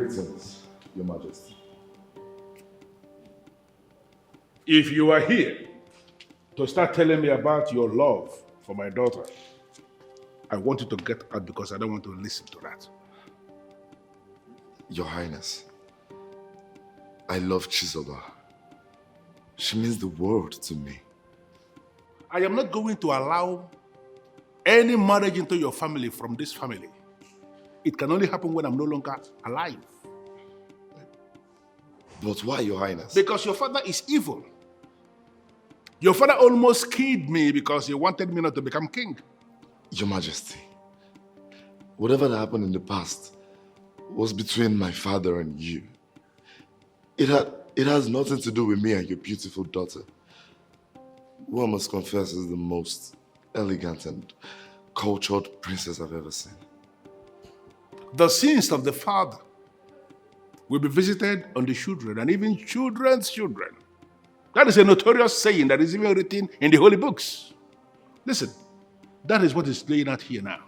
Greetings, Your Majesty. If you are here to start telling me about your love for my daughter, I want you to get out because I don't want to listen to that. Your Highness, I love Chizoba. She means the world to me. I am not going to allow any marriage into your family from this family. It can only happen when I'm no longer alive. But why, Your Highness? Because your father is evil. Your father almost killed me because he wanted me not to become king. Your Majesty, whatever that happened in the past was between my father and you. It has nothing to do with me and your beautiful daughter, who I must confess is the most elegant and cultured princess I've ever seen. The sins of the father will be visited on the children and even children's children. That is a notorious saying that is even written in the holy books. Listen, that is what is playing out here now.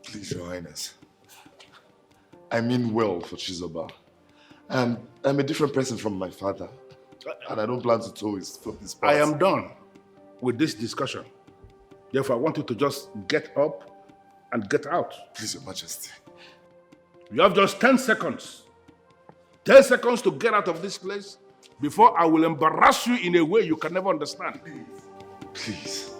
Please, Your Highness. I mean well for Chizoba. I'm a different person from my father. And I don't plan to toe his path. I am done with this discussion. Therefore, I want you to just get up and get out. Please, Your Majesty. You have just 10 seconds. 10 seconds to get out of this place before I will embarrass you in a way you can never understand. Please.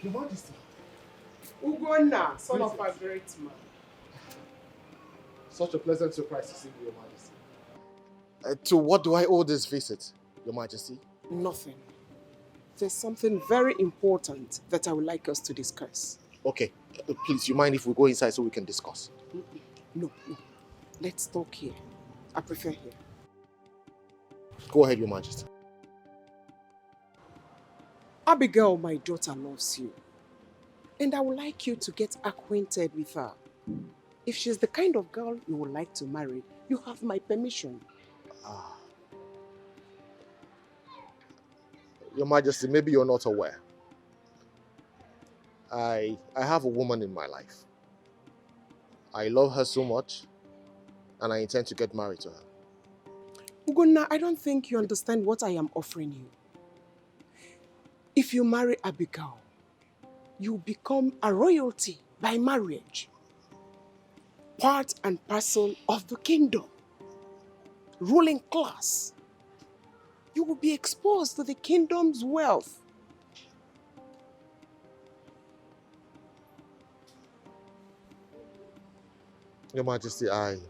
Your Majesty. Ugonna, son of a great man. Such a pleasant surprise to see you, Your Majesty. To what do I owe this visit, Your Majesty? Nothing. There's something very important that I would like us to discuss. Okay, please, you mind if we go inside so we can discuss? No. Let's talk here. I prefer here. Go ahead, Your Majesty. Abigail, my daughter, loves you. And I would like you to get acquainted with her. If she's the kind of girl you would like to marry, you have my permission. Your Majesty, maybe you're not aware. I have a woman in my life. I love her so much, and I intend to get married to her. Ugonna, I don't think you understand what I am offering you. If you marry Abigail, you become a royalty by marriage. Part and parcel of the kingdom. Ruling class. You will be exposed to the kingdom's wealth. Your Majesty, I'm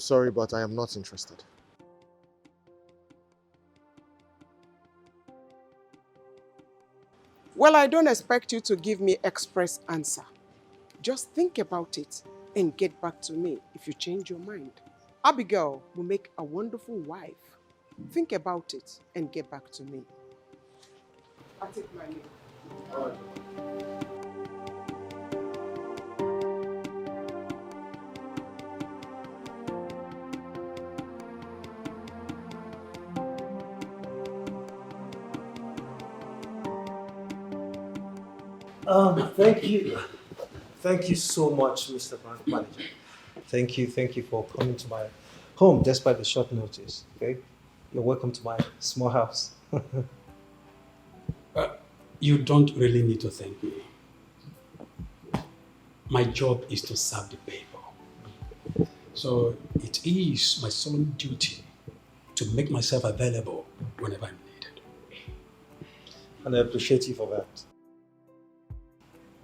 sorry, but I am not interested. Well, I don't expect you to give me express answer. Just think about it and get back to me if you change your mind. Abigail will make a wonderful wife. Think about it and get back to me. I'll take my leave. All right. Thank you. Thank you so much, Mr. Bank Manager. Thank you for coming to my home despite the short notice. Okay? You're welcome to my small house. You don't really need to thank me. My job is to serve the people. So it is my solemn duty to make myself available whenever I'm needed. And I appreciate you for that.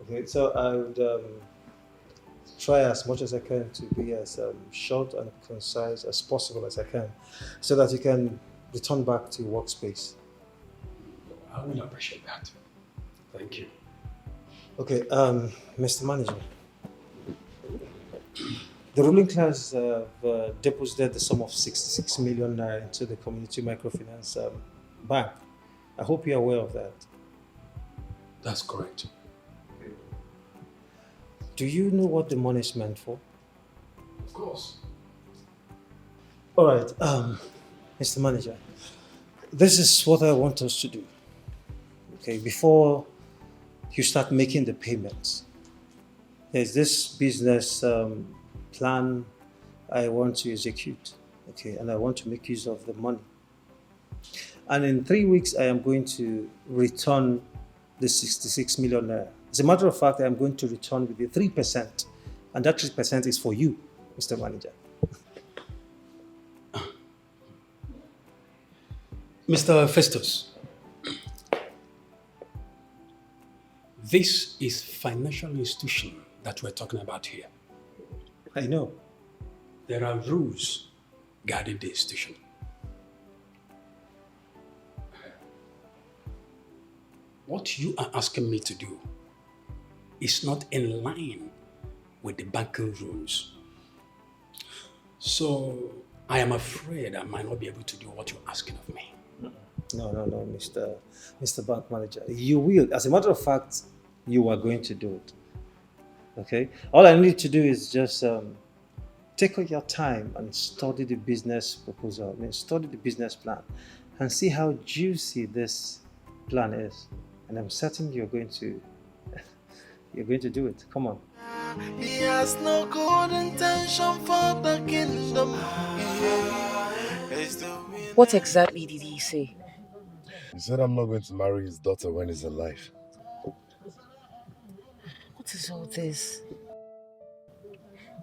Okay, so I would try as much as I can to be as short and concise as possible as I can, so that you can return back to your workspace. I will appreciate that. Thank you. Okay, Mr. Manager, The ruling class deposited the sum of 66 million naira into the community microfinance bank. I hope you're aware of that. That's correct. Do you know what the money is meant for? Of course. All right, Mr. Manager, this is what I want us to do. Okay, before you start making the payments, there's this business plan I want to execute. Okay, and I want to make use of the money. And in 3 weeks, I am going to return the 66 million naira. As a matter of fact, I am going to return with the 3%, and that 3% is for you, Mr. Manager. Mr. Festus, this is financial institution that we're talking about here. I know. There are rules guarding the institution. What you are asking me to do is not in line with the banking rules. So I am afraid I might not be able to do what you're asking of me. No, Mr. Bank Manager. You will. As a matter of fact, you are going to do it. Okay? All I need to do is just take all your time and study the business proposal. Study the business plan and see how juicy this plan is. And I'm certain you're going to do it. Come on. He has no good intention for the kingdom. What exactly did he say? He said I'm not going to marry his daughter when he's alive. What is all this?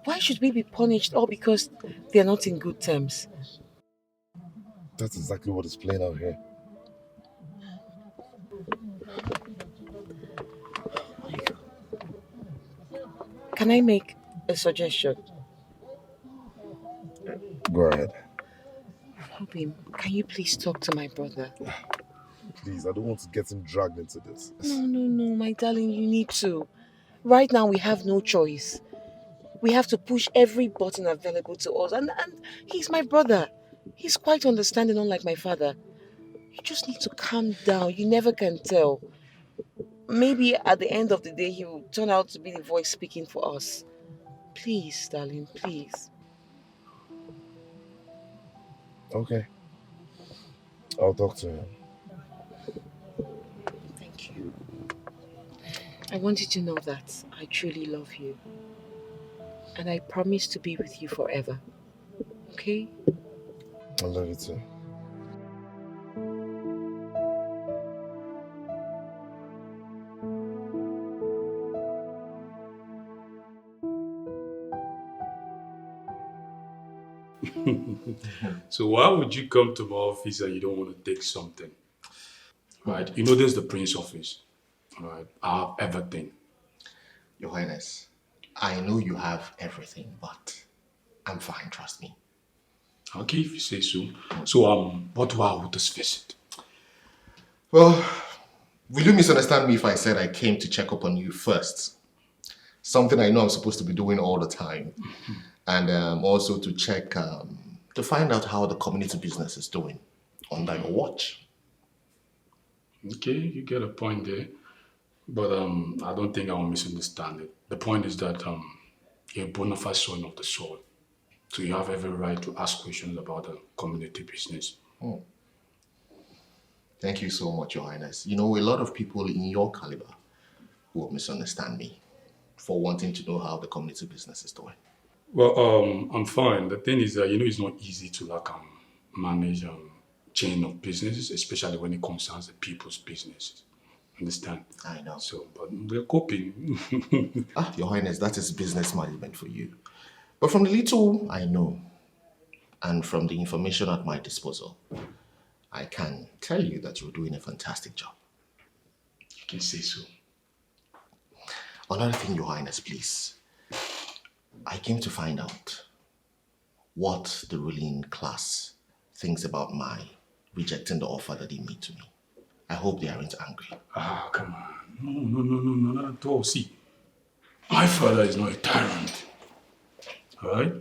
Why should we be punished all because they are not in good terms? That's exactly what is playing out here. Can I make a suggestion? Go ahead. Hobim, can you please talk to my brother? Please, I don't want to get him dragged into this. No, my darling, you need to. Right now, we have no choice. We have to push every button available to us. And he's my brother. He's quite understanding, unlike my father. You just need to calm down. You never can tell. Maybe at the end of the day, he will turn out to be the voice speaking for us. Please, darling, please. Okay. I'll talk to him. Thank you. I want you to know that I truly love you. And I promise to be with you forever. Okay? I love you too. So why would you come to my office and you don't want to take something? Right? You know this is the Prince office. Right? I have everything. Your Highness, I know you have everything, but I'm fine, trust me. Okay, if you say so. So, what do I with this visit? Well, will you misunderstand me if I said I came to check up on you first? Something I know I'm supposed to be doing all the time. And also to check, to find out how the community business is doing under your watch. Okay, you get a point there. But I don't think I will misunderstand it. The point is that you're a bona fide son of the soil. So you have every right to ask questions about the community business. Oh. Thank you so much, Your Highness. You know, a lot of people in your caliber will misunderstand me for wanting to know how the community business is doing. Well, I'm fine. The thing is that, it's not easy to manage chain of businesses, especially when it concerns the people's businesses. Understand? I know. So, but we're coping. Your Highness, that is business management for you. But from the little I know, and from the information at my disposal, I can tell you that you're doing a fantastic job. You can say so. Another thing, Your Highness, please. I came to find out what the ruling class thinks about my rejecting the offer that they made to me. I hope they aren't angry. Come on. No, not at all. See, my father is not a tyrant. Alright?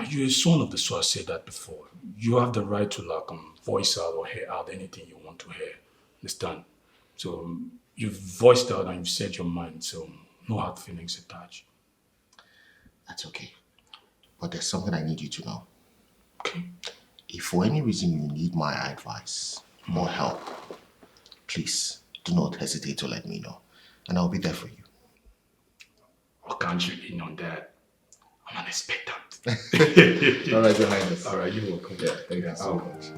You're a son of the soil, I said that before. You have the right to like voice out or hear out anything you want to hear. Understand? So you've voiced out and you've said your mind, so no hard feelings attached. That's okay. But there's something I need you to know. Okay. If for any reason you need my advice or help, please do not hesitate to let me know. And I'll be there for you. Or can't you in on that? I'm an expectant. All right, your highness. All right, you're welcome. Yeah, thank you so much.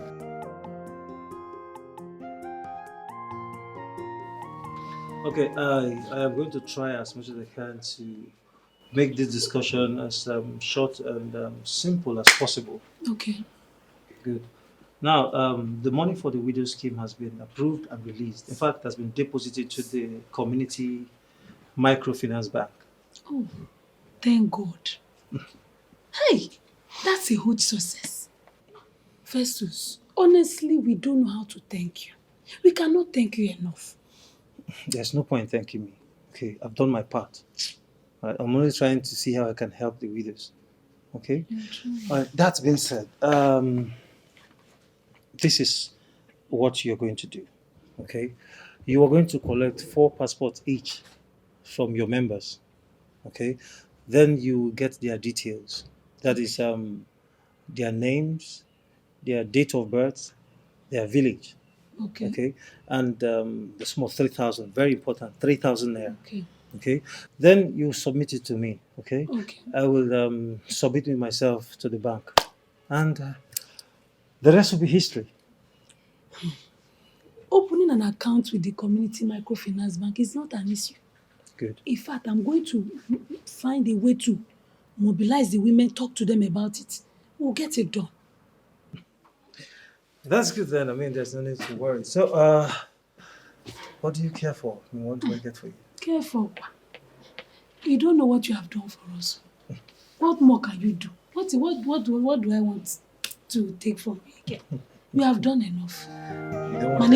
Okay, I am going to try as much as I can to make this discussion as short and simple as possible. Okay. Good. Now, the money for the widow scheme has been approved and released. In fact, it has been deposited to the community microfinance bank. Oh, thank God. Hey, that's a huge success. Festus, honestly, we don't know how to thank you. We cannot thank you enough. There's no point thanking me. Okay, I've done my part. Right, I'm only trying to see how I can help the widows. Okay? That being said, this is what you're going to do. Okay? You are going to collect 4 passports each from your members. Okay? Then you get their details. That is their names, their date of birth, their village. Okay. Okay? And the small 3,000, very important, 3,000 naira. Okay. Okay? Then you submit it to me. Okay? Okay. I will submit it myself to the bank. And the rest will be history. Opening an account with the community microfinance bank is not an issue. Good. In fact, I'm going to find a way to mobilize the women, talk to them about it. We'll get it done. That's good then. I mean, there's no need to worry. So, what do you care for? I mean, what do I get for you? Careful. You don't know what you have done for us. What more can you do? What do I want to take from you again? You have done enough. You don't want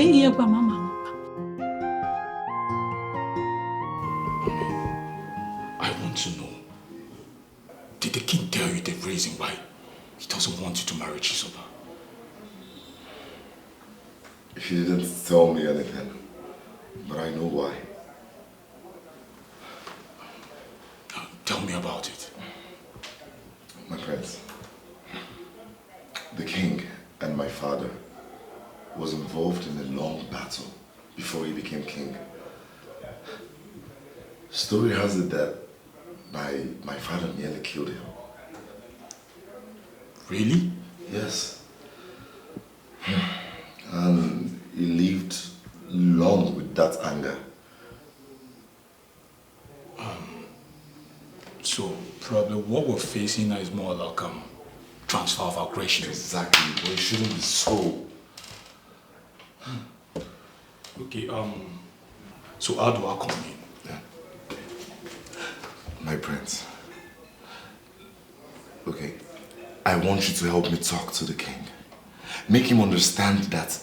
I want to know, did the king tell you the reason why he doesn't want you to marry Chisoba? He didn't tell me anything, but I know why. Tell me about it. My prince, the king and my father was involved in a long battle before he became king. Story has it that my father nearly killed him. Really? Yes. And he lived long with that anger. So probably what we're facing now is more like transfer of aggression. Exactly, but it shouldn't be so. Okay, so how do I come in? My prince. Okay, I want you to help me talk to the king. Make him understand that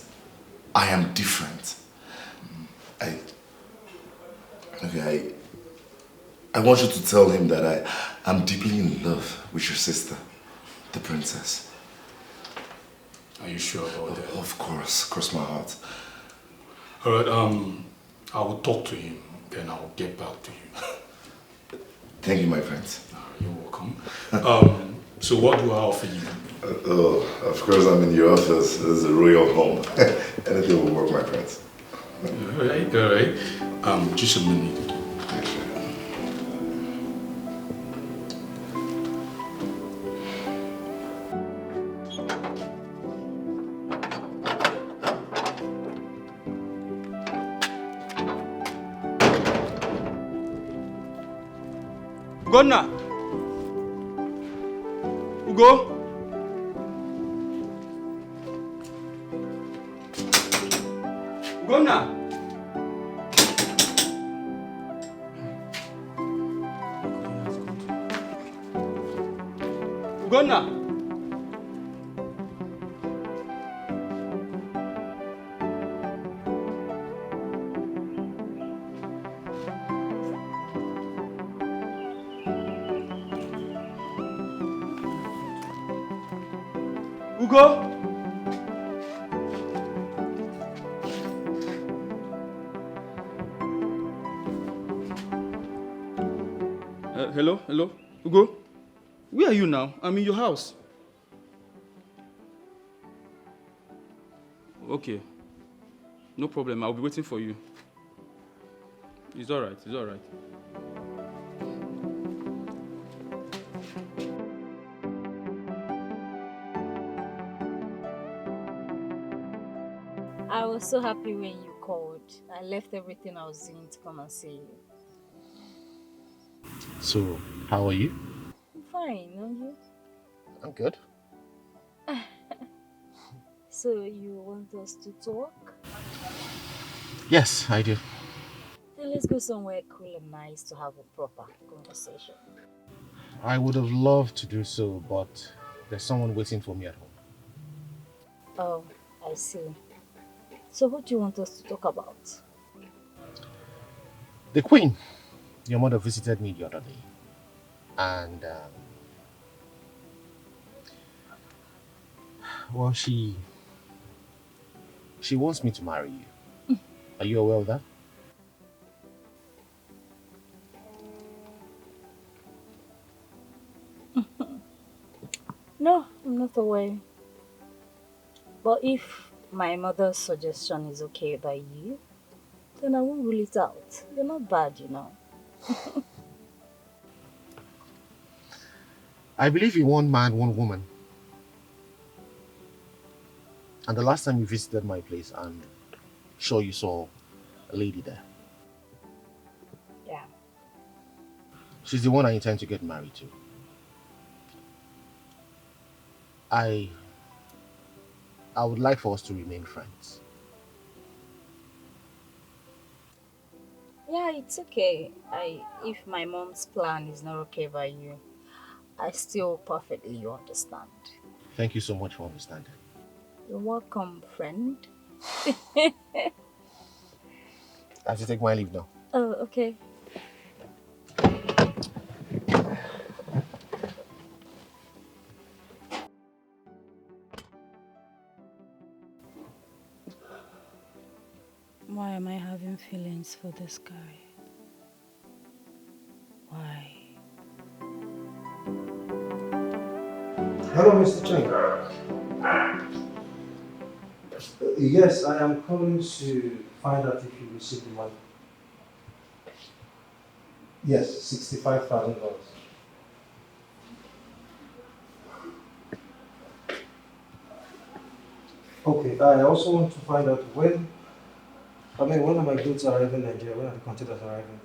I am different. I want you to tell him that I'm deeply in love with your sister, the princess. Are you sure about that? Of course, cross my heart. All right, I will talk to him, then I'll get back to you. Thank you, my friends. You're welcome. So what do I offer you? Of course, I'm in your office. This is a royal home. Anything will work, my friends. All right. Just a minute. Ugonna! Ugo! Ugonna! Ugonna! Ugo? Hello? Hello? Ugo? Where are you now? I'm in your house. Okay. No problem. I'll be waiting for you. It's alright. It's alright. I was so happy when you called. I left everything I was doing to come and see you. So, how are you? I'm fine, aren't you? I'm good. So you want us to talk? Yes, I do. Then let's go somewhere cool and nice to have a proper conversation. I would have loved to do so, but there's someone waiting for me at home. Oh, I see. So what do you want us to talk about? The Queen. Your mother visited me the other day. And, well, she wants me to marry you. Are you aware of that? No, I'm not aware. But if my mother's suggestion is okay by you, then I won't rule it out. You're not bad, you know. I believe in one man, one woman. And the last time you visited my place, I'm sure you saw a lady there. Yeah. She's the one I intend to get married to. I would like for us to remain friends. Yeah, it's okay. If my mom's plan is not okay by you, I still perfectly understand. Thank you so much for understanding. You're welcome, friend. I have to take my leave now. Oh, okay. Why am I having feelings for this guy? Why? Hello, Mr. Chang. Yes, I am calling to find out if you received the money. Yes, $65,000. Okay, I also want to find out when are my goods arriving in Nigeria? When are the containers arriving?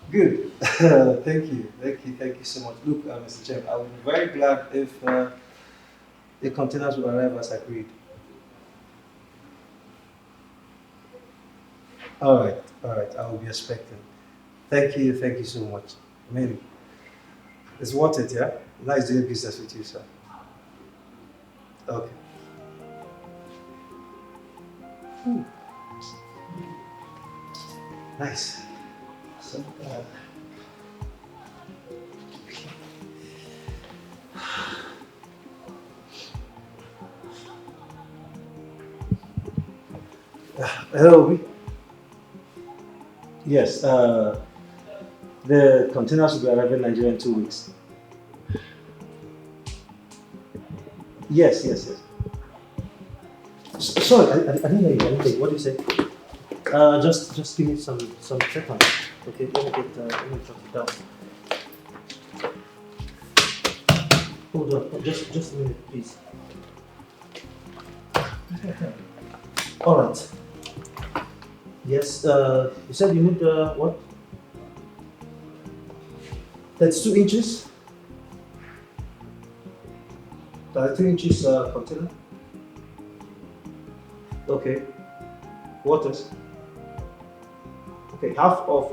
Good. Thank you so much. Look, Mr. Chen, I would be very glad if the containers will arrive as agreed. All right, I will be expecting. Thank you so much. I mean, it's worth it, yeah? Nice doing business with you, sir. Okay. Nice. So, hello, Obi. Yes, the containers will be arriving in Nigeria in 2 weeks. Yes. Sorry, I didn't hear you. What did you say? Just give me some seconds. Okay, let me jot it down. Hold on, just a minute, please. All right. Yes, you said you need what? That's 2 inches. 2 inches container. Okay. Waters. Okay, half of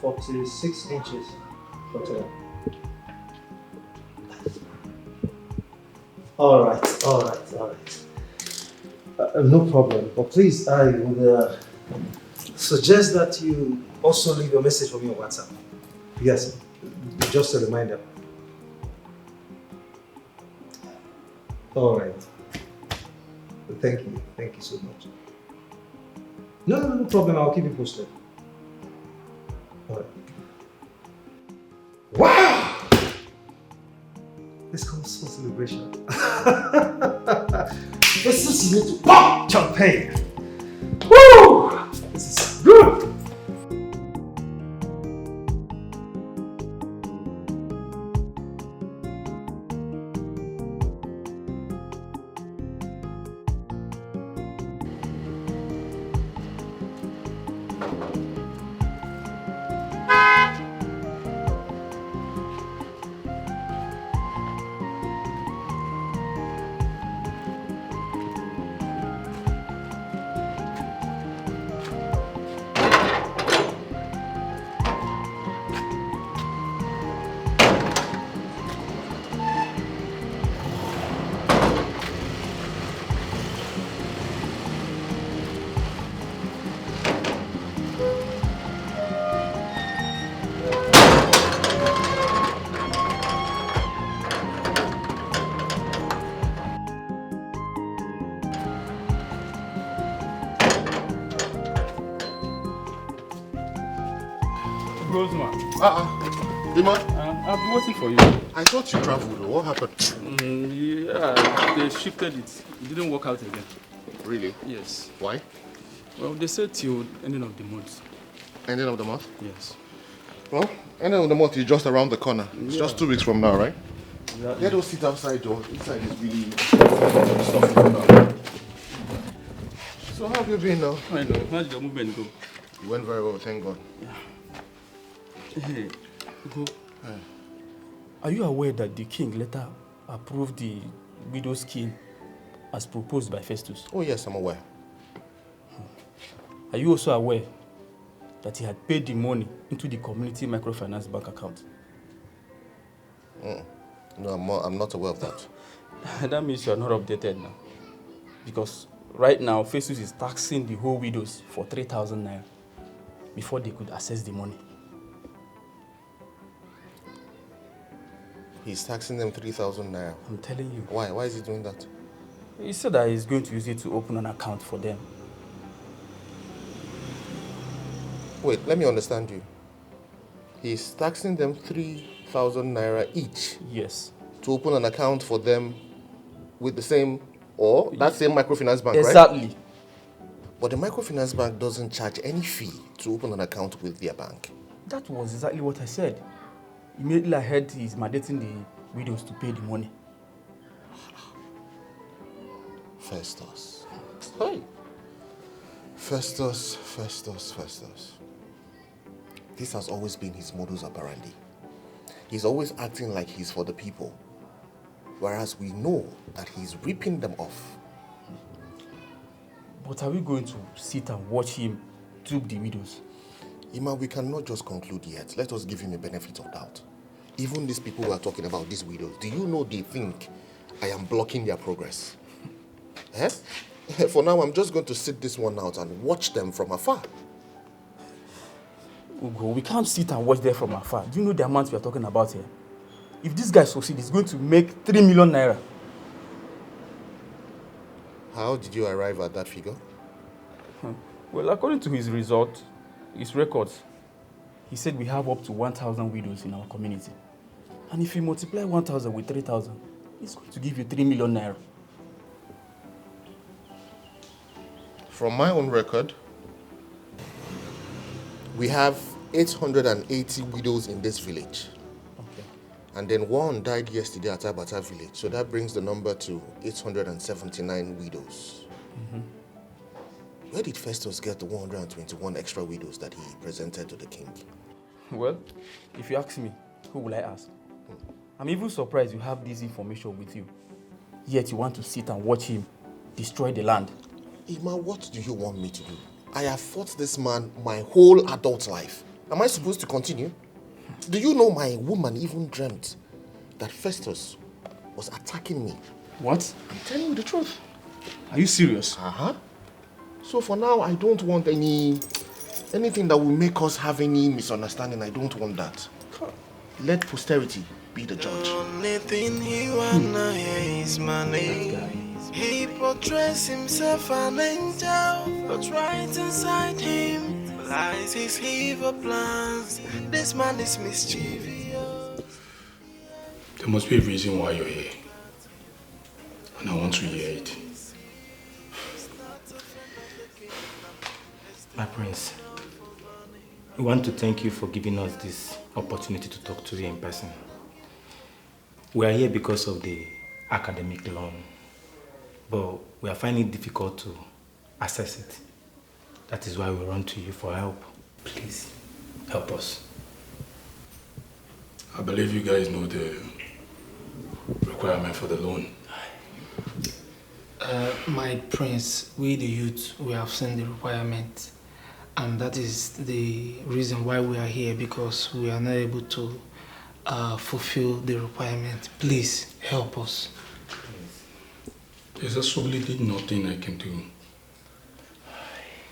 46 inches container. All right. No problem. But please, I would suggest that you also leave a message for me on WhatsApp. Yes, just a reminder. All right. Thank you. Thank you so much. No problem. I'll keep you posted. All right. Wow! This calls for celebration. This is need to pop champagne. Woo! This is good. Roseman. Ima? I've been waiting for you. I thought you traveled. What happened? Yeah, they shifted it. It didn't work out again. Really? Yes. Why? Well, they said till ending of the month. Ending of the month? Yes. Well, ending of the month is just around the corner. It's just 2 weeks from now, right? Exactly. Let us sit outside, Joe. Inside is really stuff. So how have you been now? I know. How did your movement go? It went very well, thank God. Hey, go. Are you aware that the king later approved the widow's scheme as proposed by Festus? Oh yes, I'm aware. Are you also aware that he had paid the money into the community microfinance bank account? No, I'm not aware of that. That means you are not updated now. Because right now, Festus is taxing the whole widows for 3,000 naira before they could access the money. He's taxing them 3,000 naira. I'm telling you. Why? Why is he doing that? He said that he's going to use it to open an account for them. Wait, let me understand you. He's taxing them 3,000 naira each. Yes. To open an account for them with the same, or that same microfinance bank, exactly. Right? But the microfinance bank doesn't charge any fee to open an account with their bank. That was exactly what I said. Immediately I heard he's mandating the widows to pay the money. Festus. Hey. Festus. This has always been his modus operandi. He's always acting like he's for the people, whereas we know that he's ripping them off. But are we going to sit and watch him dupe the widows? Ima, we cannot just conclude yet. Let us give him a benefit of doubt. Even these people who are talking about these widows, do you know they think I am blocking their progress? Eh? For now, I'm just going to sit this one out and watch them from afar. Ugo, we can't sit and watch them from afar. Do you know the amount we are talking about here? If this guy succeeds, he's going to make 3 million naira. How did you arrive at that figure? Well, according to his records, he said we have up to 1,000 widows in our community. And if you multiply 1,000 with 3,000, it's going to give you 3 million naira. From my own record, we have 880 widows in this village. Okay. And then one died yesterday at Abata village. So that brings the number to 879 widows. Where did Festus get the 121 extra widows that he presented to the king? Well, if you ask me, who will I ask? I'm even surprised you have this information with you. Yet you want to sit and watch him destroy the land. Ima, what do you want me to do? I have fought this man my whole adult life. Am I supposed to continue? Do you know my woman even dreamt that Festus was attacking me? What? I'm telling you the truth. Are you serious? Uh-huh. So for now, I don't want anything that will make us have any misunderstanding. I don't want that. Let posterity be the judge. Only thing he wanna hear is my name. He portrays himself an angel, but right inside him lies his evil plans. This man is mischievous. There must be a reason why you're here. And I want to hear it. My prince, we want to thank you for giving us this opportunity to talk to you in person. We are here because of the academic loan, but we are finding it difficult to access it. That is why we run to you for help. Please, help us. I believe you guys know the requirement for the loan. My prince, we the youth, we have seen the requirement. And that is the reason why we are here, because we are not able to fulfill the requirement. Please help us. There's absolutely nothing I can do.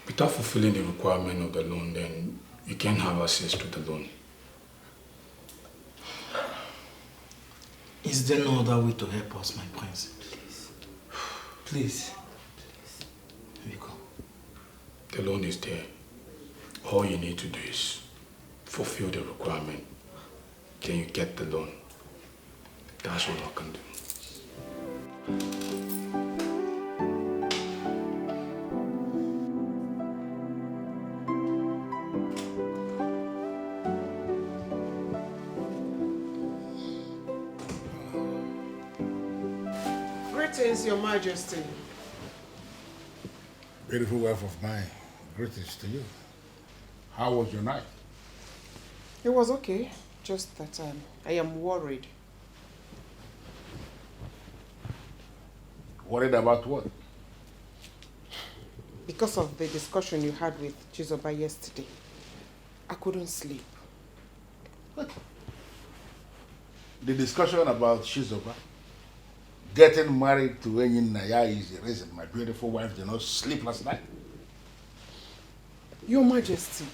Without fulfilling the requirement of the loan, then you can't have access to the loan. Is there no other way to help us, my prince? Please. Please. Here we go. The loan is there. All you need to do is fulfill the requirement. Then you get the loan. That's all I can do. Greetings, Your Majesty. Beautiful wife of mine, greetings to you. How was your night? It was okay, just that I am worried. Worried about what? Because of the discussion you had with Chizoba yesterday. I couldn't sleep. What? The discussion about Chizoba getting married to Enyin Naya is the reason my beautiful wife did not sleep last night. Your Majesty,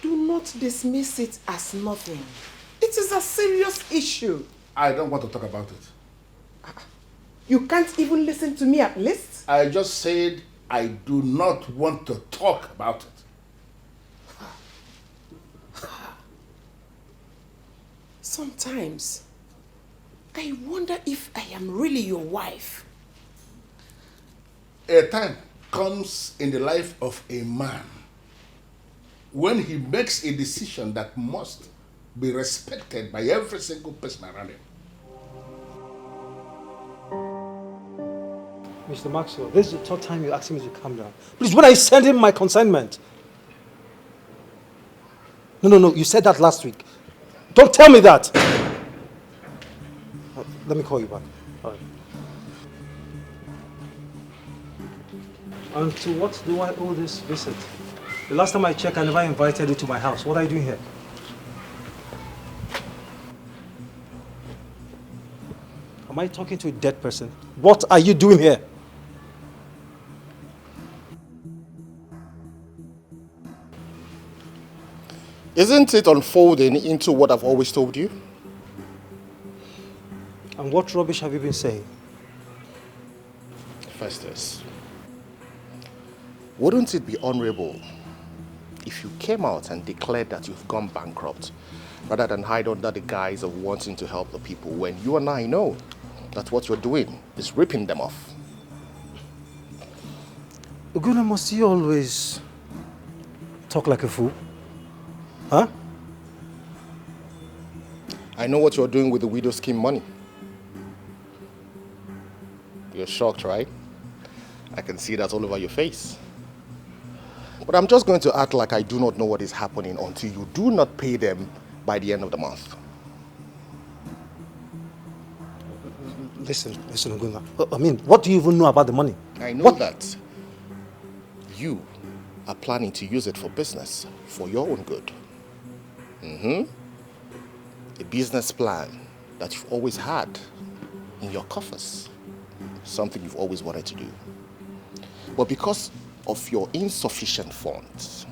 do not dismiss it as nothing. It is a serious issue. I don't want to talk about it. You can't even listen to me at least? I just said I do not want to talk about it. Sometimes, I wonder if I am really your wife. A time comes in the life of a man when he makes a decision that must be respected by every single person around him. Mr. Maxwell, this is the third time you're asking me to calm down. Please, when I send him my consignment. No, you said that last week. Don't tell me that. Let me call you back. All right. And to what do I owe this visit? The last time I checked, I never invited you to my house. What are you doing here? Am I talking to a dead person? What are you doing here? Isn't it unfolding into what I've always told you? And what rubbish have you been saying? Festus, wouldn't it be honorable if you came out and declared that you've gone bankrupt rather than hide under the guise of wanting to help the people when you and I know that what you're doing is ripping them off? Oguna, must you always talk like a fool? Huh? I know what you're doing with the widow scheme money. You're shocked, right? I can see that all over your face. But I'm just going to act like I do not know what is happening until you do not pay them by the end of the month. Listen, Oguna. I mean, what do you even know about the money? I know that you are planning to use it for business, for your own good. A business plan that you've always had in your coffers. Something you've always wanted to do. But because of your insufficient funds,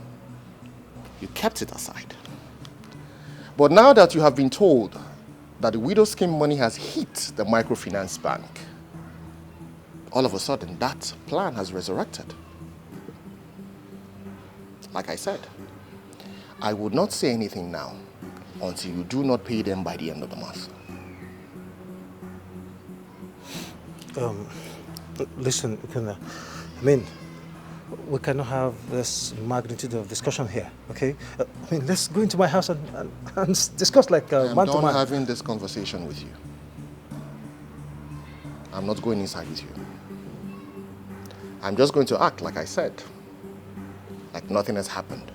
you kept it aside. But now that you have been told that the widow scheme money has hit the microfinance bank, all of a sudden that plan has resurrected. Like I said, I would not say anything now until you do not pay them by the end of the month. Listen, Ukuna, I mean, we cannot have this magnitude of discussion here, okay? I mean, let's go into my house and discuss like man to I'm done man. having this conversation with you. I'm not going inside with you. I'm just going to act, like I said, like nothing has happened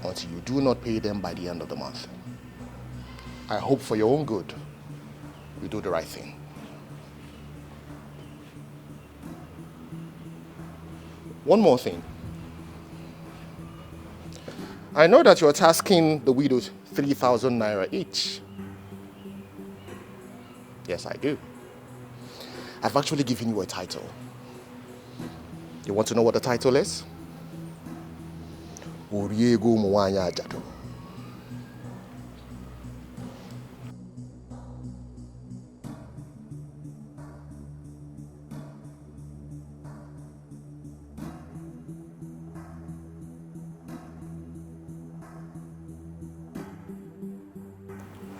until you do not pay them by the end of the month. I hope for your own good, you do the right thing. One more thing. I know that you're tasking the widows 3,000 naira each. Yes, I do. I've actually given you a title. You want to know what the title is? Oriego Mwanya Ajado.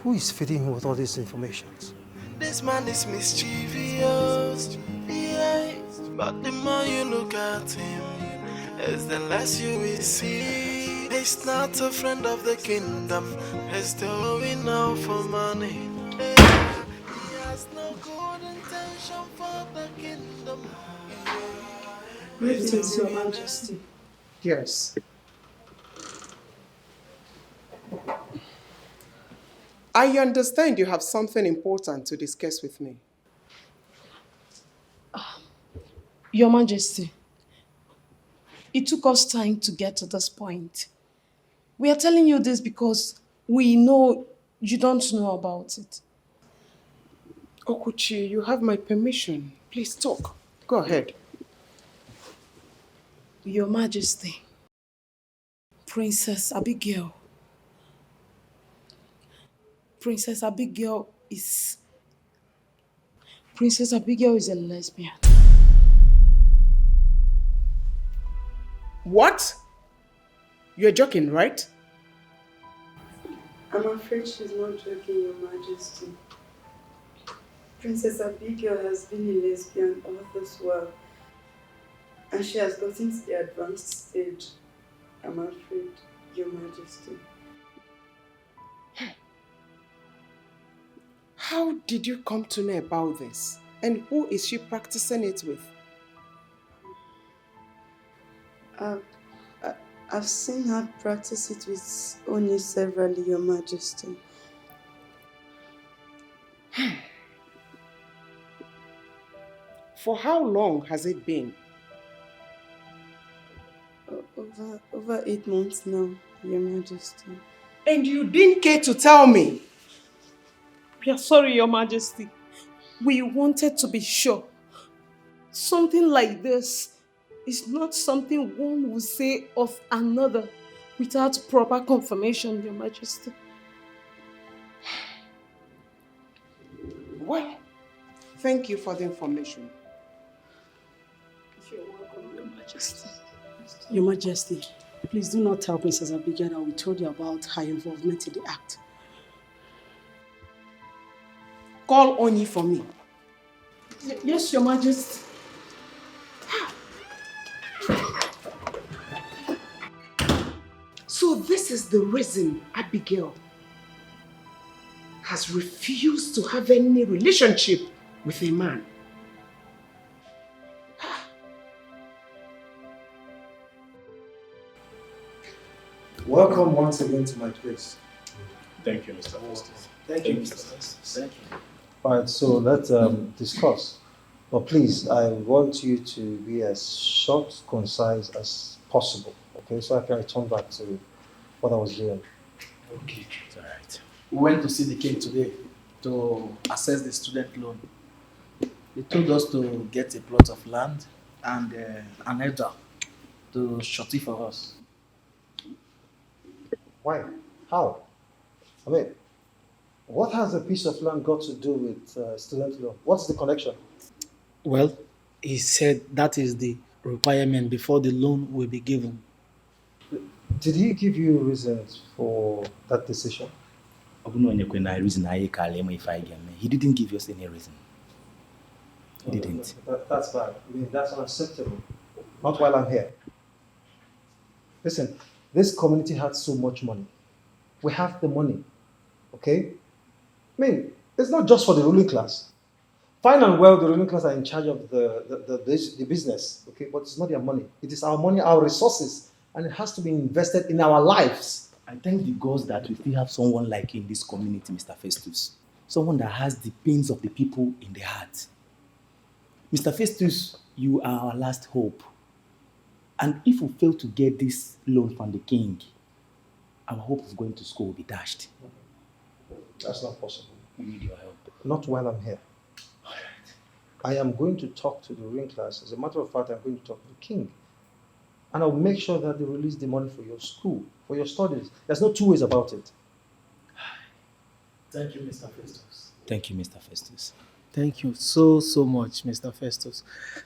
Who is feeding him with all these informations? This man is mischievous, yeah. But the more you look at him, is the less you will see. He's not a friend of the kingdom, he's doing all for money. Yeah. He has no good intention for the kingdom. Greetings, Your Majesty. Yes. I understand you have something important to discuss with me. Your Majesty, it took us time to get to this point. We are telling you this because we know you don't know about it. Okuchi, you have my permission. Please talk. Go ahead. Your Majesty, Princess Abigail is a lesbian. What? You're joking, right? I'm afraid she's not joking, Your Majesty. Princess Abigail has been a lesbian all this while, and she has gotten to the advanced stage. I'm afraid, Your Majesty. How did you come to know about this? And who is she practicing it with? I've seen her practice it with Oni severally, Your Majesty. For how long has it been? Over 8 months now, Your Majesty. And you didn't care to tell me? We are sorry, Your Majesty. We wanted to be sure. Something like this is not something one would say of another without proper confirmation, Your Majesty. Well, thank you for the information. You're welcome, Your Majesty. Your Majesty, please do not tell Princess Abigail that we told you about her involvement in the act. Call Oni for me. Yes, Your Majesty. So this is the reason Abigail has refused to have any relationship with a man. Welcome once again to my place. Thank you, Mr. Festus. Thank you, Mr. Festus. Thank you. All right, so let's discuss. But please, I want you to be as short, concise as possible, okay? So I can return back to what I was doing. Okay, it's all right. We went to see the king today to assess the student loan. They told us to get a plot of land and an elder to shorty for us. Why? How? I mean, What has a piece of land got to do with student loan? What's the connection? Well, he said that is the requirement before the loan will be given. Did he give you reasons for that decision? He didn't give us any reason. He didn't. That's bad. I mean, that's unacceptable. Not while I'm here. Listen, this community had so much money. We have the money. Okay? I mean, it's not just for the ruling class. Fine and well, the ruling class are in charge of the business. Okay? But it's not their money. It is our money, our resources. And it has to be invested in our lives. I thank the gods that we still have someone like you in this community, Mr. Festus. Someone that has the pains of the people in the heart. Mr. Festus, you are our last hope. And if we fail to get this loan from the king, our hope of going to school will be dashed. That's not possible. We need your help. Not while I'm here. I am going to talk to the ruling class. As a matter of fact, I'm going to talk to the king. And I'll make sure that they release the money for your school, for your studies. There's no two ways about it. Thank you, Mr. Festus. Thank you, Mr. Festus. Thank you so much, Mr. Festus.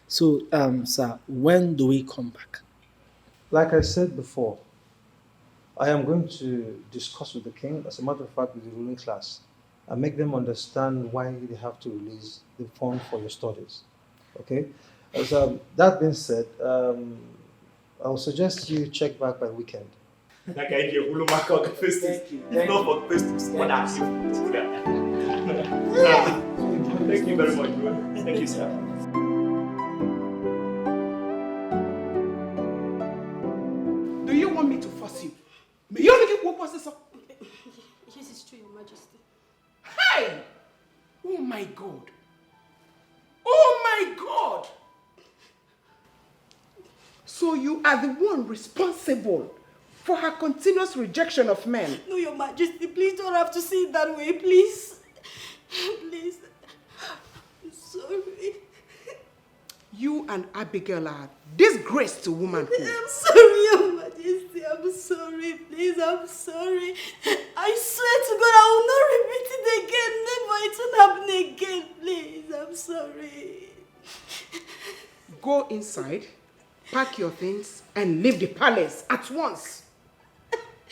So, sir, when do we come back? Like I said before, I am going to discuss with the king, as a matter of fact, with the ruling class, and make them understand why they have to release the fund for your studies. Okay? As that being said, I'll suggest you check back by weekend. Thank you. Thank you very much. Thank you, sir. Do you want me to force you? May you only get what was this? Yes, it's true, Your Majesty. Hey! Oh my God! Oh my God! So you are the one responsible for her continuous rejection of men? No, Your Majesty, please don't have to see it that way, please. Please. I'm sorry. You and Abigail are disgrace to womanhood. I'm sorry, Your Majesty. I'm sorry. Please, I'm sorry. I swear to God, I will not repeat it again. Never, it won't happen again. Please, I'm sorry. Go inside, pack your things, and leave the palace at once.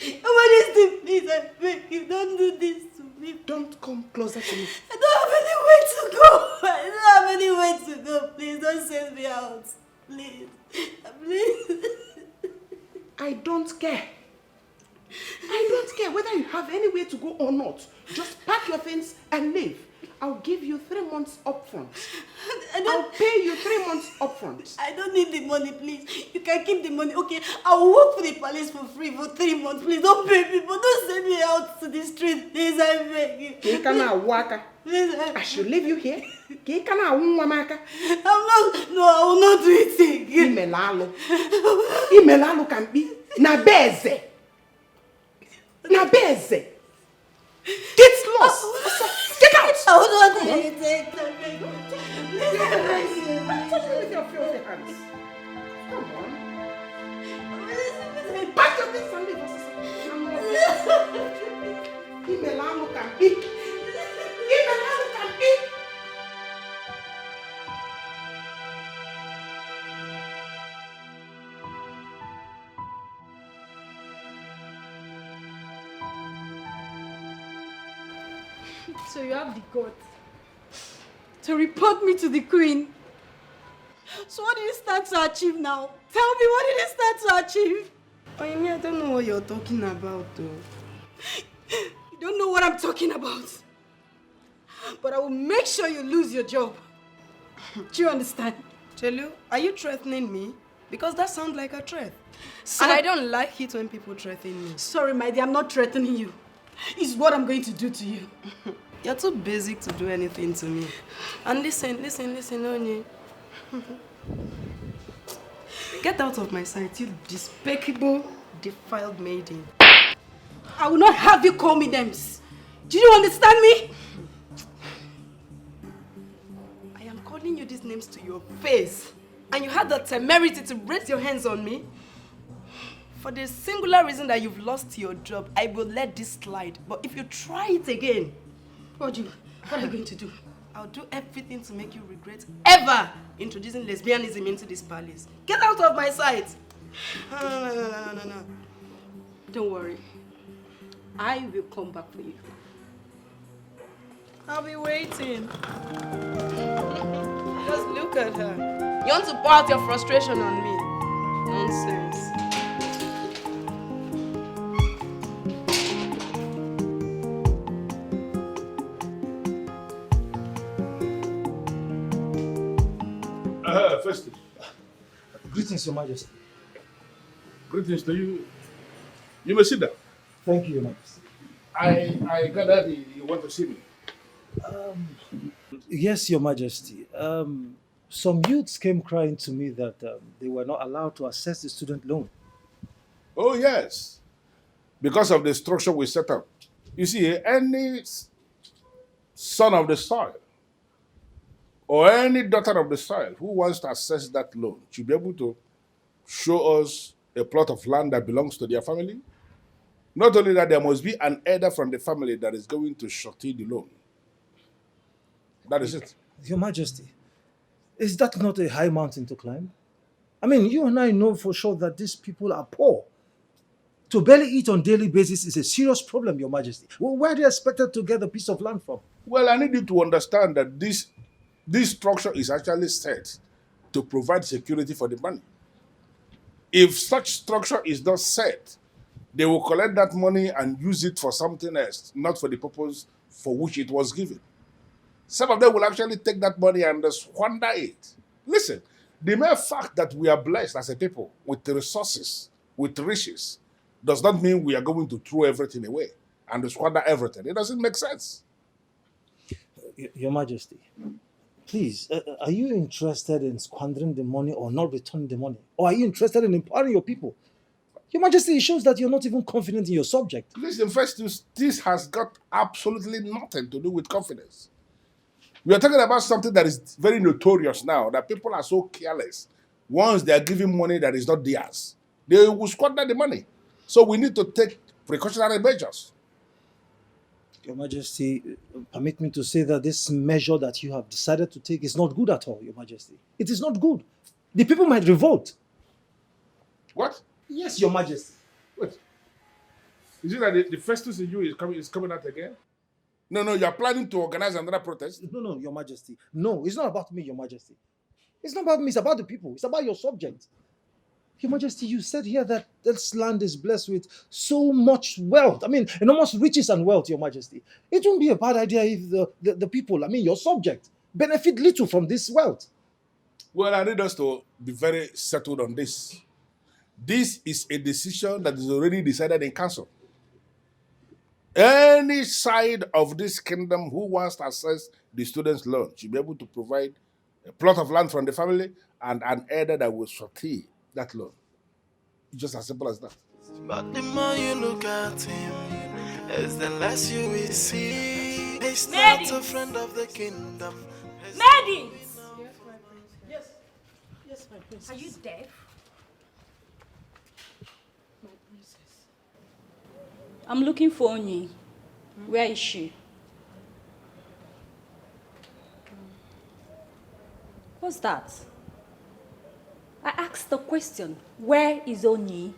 Your Majesty, please, I beg you, don't do this to me. Don't come closer to me. I don't have anywhere to go. I don't have anywhere to go. Please, don't send me out. Please. Please. I don't care. I don't care whether you have anywhere to go or not. Just pack your things and leave. I'll give you 3 months upfront. I'll pay you 3 months upfront. I don't need the money, please. You can keep the money. Okay, I'll work for the palace for free for 3 months. Please don't pay people. Don't send me out to the street. Please, I beg you. Please, I should leave you here. I'm not. No, I will not do it again. Imelalo can be Nabeze. Nabeze. Get lost. Get out. I will not do it again. Touch me with your filthy hands. Come on. Pack your things and leave us. Imelalo can be. Imelalo can be. So you have the guts to report me to the queen. So what do you stand to achieve now? Tell me, what did you stand to achieve? I don't know what you're talking about, though. You don't know what I'm talking about. But I will make sure you lose your job. Do you understand? Chelu, are you threatening me? Because that sounds like a threat. So and I don't like it when people threaten me. Sorry, my dear, I'm not threatening you. It's what I'm going to do to you. You're too basic to do anything to me. And listen, Onye. Get out of my sight, you despicable, defiled maiden. I will not have you call me names. Do you understand me? I am calling you these names to your face. And you had the temerity to raise your hands on me? For the singular reason that you've lost your job, I will let this slide. But if you try it again, What are you going to do? I'll do everything to make you regret ever introducing lesbianism into this palace. Get out of my sight! No. Don't worry. I will come back for you. I'll be waiting. Just look at her. You want to pour out your frustration on me? Nonsense. Festus. Greetings, Your Majesty. Greetings to you. You may sit down. Thank you, Your Majesty. I gathered you want to see me. Yes, Your Majesty. Some youths came crying to me that they were not allowed to access the student loan. Oh, yes. Because of the structure we set up. You see, any son of the soil or any daughter of the soil who wants to access that loan should be able to show us a plot of land that belongs to their family. Not only that, there must be an elder from the family that is going to surety the loan. That is it. Your Majesty, is that not a high mountain to climb? I mean, you and I know for sure that these people are poor. To barely eat on a daily basis is a serious problem, Your Majesty. Well, where are they expected to get a piece of land from? Well, I need you to understand that this structure is actually set to provide security for the money. If such structure is not set, they will collect that money and use it for something else, not for the purpose for which it was given. Some of them will actually take that money and squander it. Listen, the mere fact that we are blessed as a people with the resources, with riches, does not mean we are going to throw everything away and squander everything. It doesn't make sense. Your Majesty, please, are you interested in squandering the money or not returning the money? Or are you interested in empowering your people? Your Majesty, it shows that you're not even confident in your subject. Listen, Festus, this has got absolutely nothing to do with confidence. We are talking about something that is very notorious now, that people are so careless. Once they are giving money that is not theirs, they will squander the money. So we need to take precautionary measures. Your Majesty, permit me to say that this measure that you have decided to take is not good at all, Your Majesty. It is not good. The people might revolt. What? Yes, Your Majesty. Wait. Is it that the Festus in you is coming out again? No, you are planning to organize another protest? No, Your Majesty. No, it's not about me, Your Majesty. It's not about me, it's about the people. It's about your subject. Your Majesty, you said here that this land is blessed with so much wealth. I mean, enormous riches and wealth, Your Majesty. It wouldn't be a bad idea if the people, I mean, your subject, benefit little from this wealth. Well, I need us to be very settled on this. This is a decision that is already decided in council. Any side of this kingdom who wants to access the student's loan should be able to provide a plot of land from the family and an elder that will surety that loan. It's just as simple as that. But the more you look at him, is the less you will see. He's not a friend of the kingdom. Maid! Yes, my princess. Are you deaf? My princess. I'm looking for Oni. Where is she? What's that? I asked the question. Where is Oni?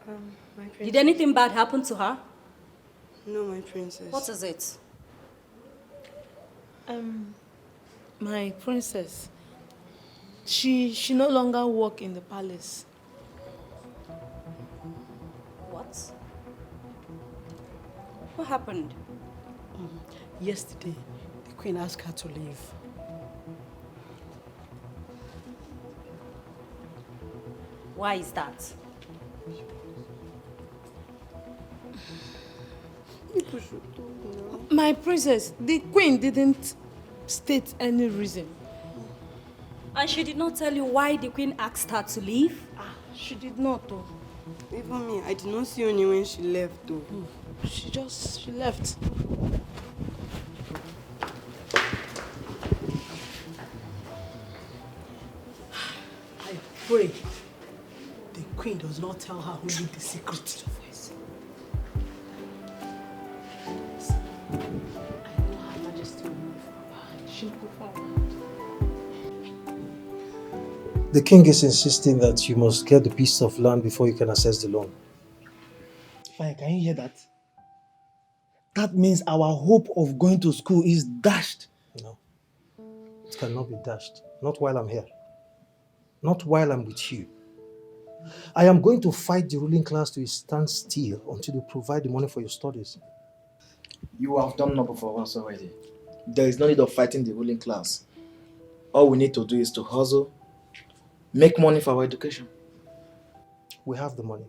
My princess. Did anything bad happen to her? No, my princess. What is it? My princess. She no longer works in the palace. What? What happened? Yesterday, the queen asked her to leave. Why is that? My princess, the queen didn't state any reason. And she did not tell you why the queen asked her to leave? She did not, though. Even me, I did not see Oni when she left, though. She left. I pray the queen does not tell her who knew the secret. shameful father. The king is insisting that you must get the piece of land before you can access the loan. Fine, can you hear that? That means our hope of going to school is dashed. No, it cannot be dashed. Not while I'm here. Not while I'm with you. I am going to fight the ruling class to a standstill until they provide the money for your studies. You have done enough for us already. There is no need of fighting the ruling class. All we need to do is to hustle, make money for our education. We have the money.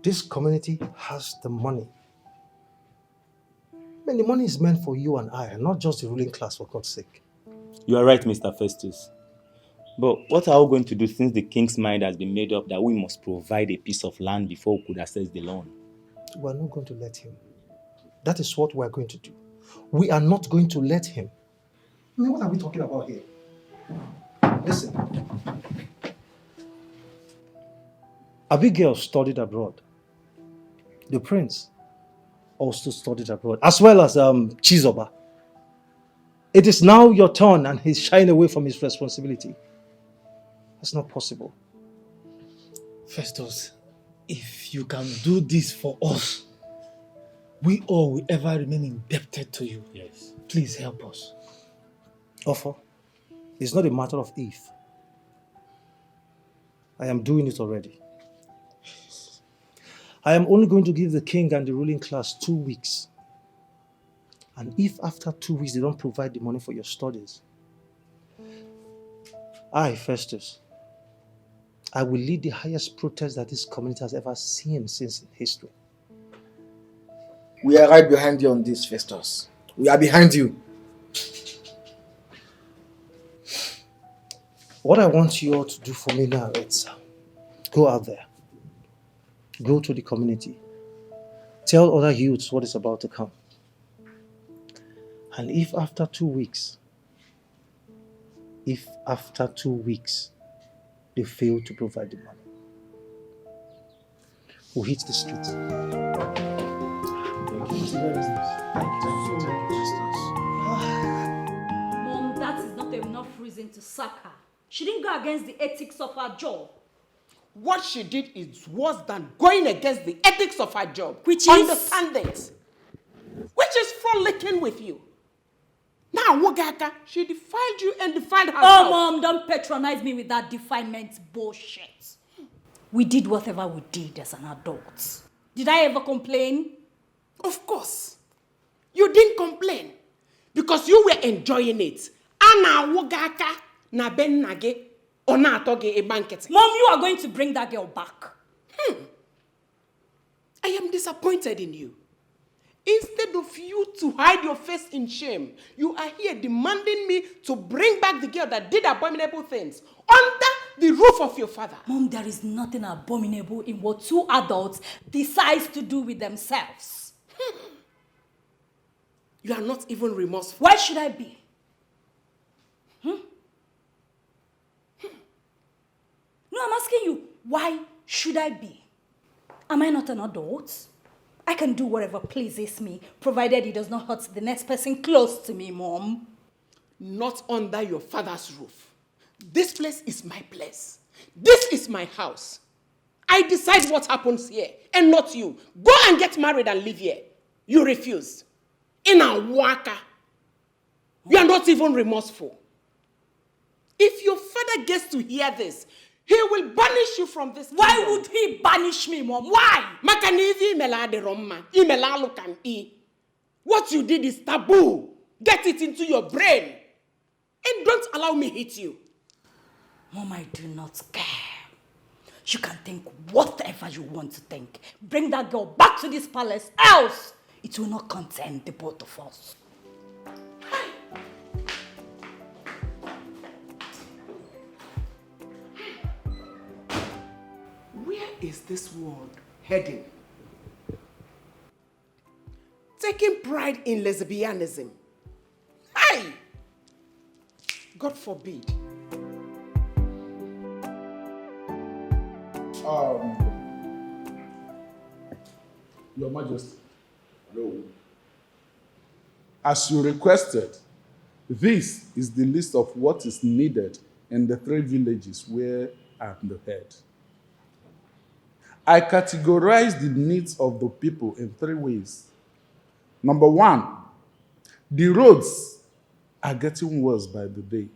This community has the money. I mean, the money is meant for you and I, and not just the ruling class, for God's sake. You are right, Mr. Festus. But what are we going to do since the king's mind has been made up that we must provide a piece of land before we could access the loan? We are not going to let him. That is what we are going to do. We are not going to let him. I mean, what are we talking about here? Listen. Abigail studied abroad. The prince also studied abroad, as well as Chizoba. It is now your turn, and he's shying away from his responsibility. That's not possible. Festus, if you can do this for us, we all will ever remain indebted to you. Yes. Please help us. Offer, it's not a matter of if. I am doing it already. I am only going to give the king and the ruling class 2 weeks. And if after 2 weeks they don't provide the money for your studies, I, Festus, I will lead the highest protest that this community has ever seen since history. We are right behind you on this, Festus. We are behind you. What I want you all to do for me now is go out there. Go to the community. Tell other youths what is about to come. And if after 2 weeks, they fail to provide the money, we'll hit the streets. Mom, that is not enough reason to sack her. She didn't go against the ethics of her job. What she did is worse than going against the ethics of her job. Which is? Understand it. Which is frolicking with you. Now, Wogaka, she defiled you and defiled herself. Oh, Mom, don't patronize me with that defilement bullshit. We did whatever we did as an adult. Did I ever complain? Of course. You didn't complain. Because you were enjoying it. Ana Wogaka na ben nage ona atoge e banket. Mom, you are going to bring that girl back. I am disappointed in you. Instead of you to hide your face in shame, you are here demanding me to bring back the girl that did abominable things under the roof of your father. Mom, there is nothing abominable in what two adults decide to do with themselves. You are not even remorseful. Why should I be? No, I'm asking you, why should I be? Am I not an adult? I can do whatever pleases me, provided it does not hurt the next person close to me, Mom. Not under your father's roof. This place is my place. This is my house. I decide what happens here, and not you. Go and get married and live here. You refused. In a waka. You are not even remorseful. If your father gets to hear this, he will banish you from this kingdom. Why would he banish me, Mom? Why? What you did is taboo. Get it into your brain. And don't allow me hit you. Mom, I do not care. You can think whatever you want to think. Bring that girl back to this palace, else it will not contain the both of us. Where is this world heading? Taking pride in lesbianism. Hey! God forbid. Your Majesty. Hello. As you requested, This is the list of what is needed in the 3 villages where I'm the head. I categorize the needs of the people in 3 ways. Number 1, the roads are getting worse by the day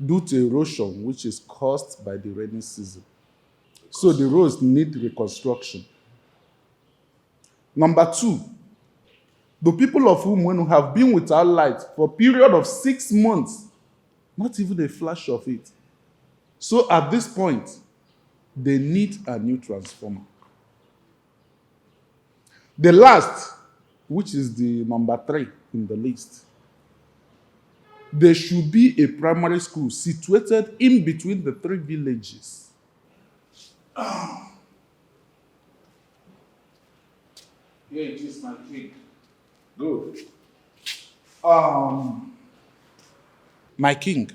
due to erosion, which is caused by the rainy season. So the roads need reconstruction. Number 2, the people of Umwenu have been without light for a period of 6 months, not even a flash of it. So at this point, they need a new transformer. The last, which is the number 3 in the list, there should be a primary school situated in between the 3 villages. Here it is, my king. Good. My king,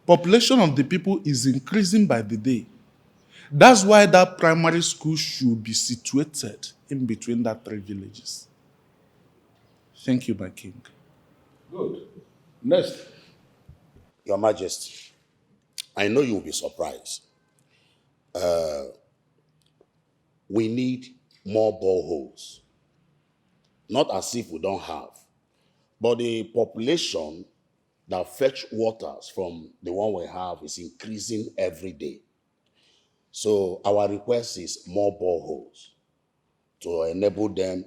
population of the people is increasing by the day. That's why that primary school should be situated in between that 3 villages. Thank you, my king. Good. Next. Your Majesty, I know you will be surprised. We need more boreholes. Not as if we don't have, but the population that fetch waters from the one we have is increasing every day. So our request is more boreholes to enable them,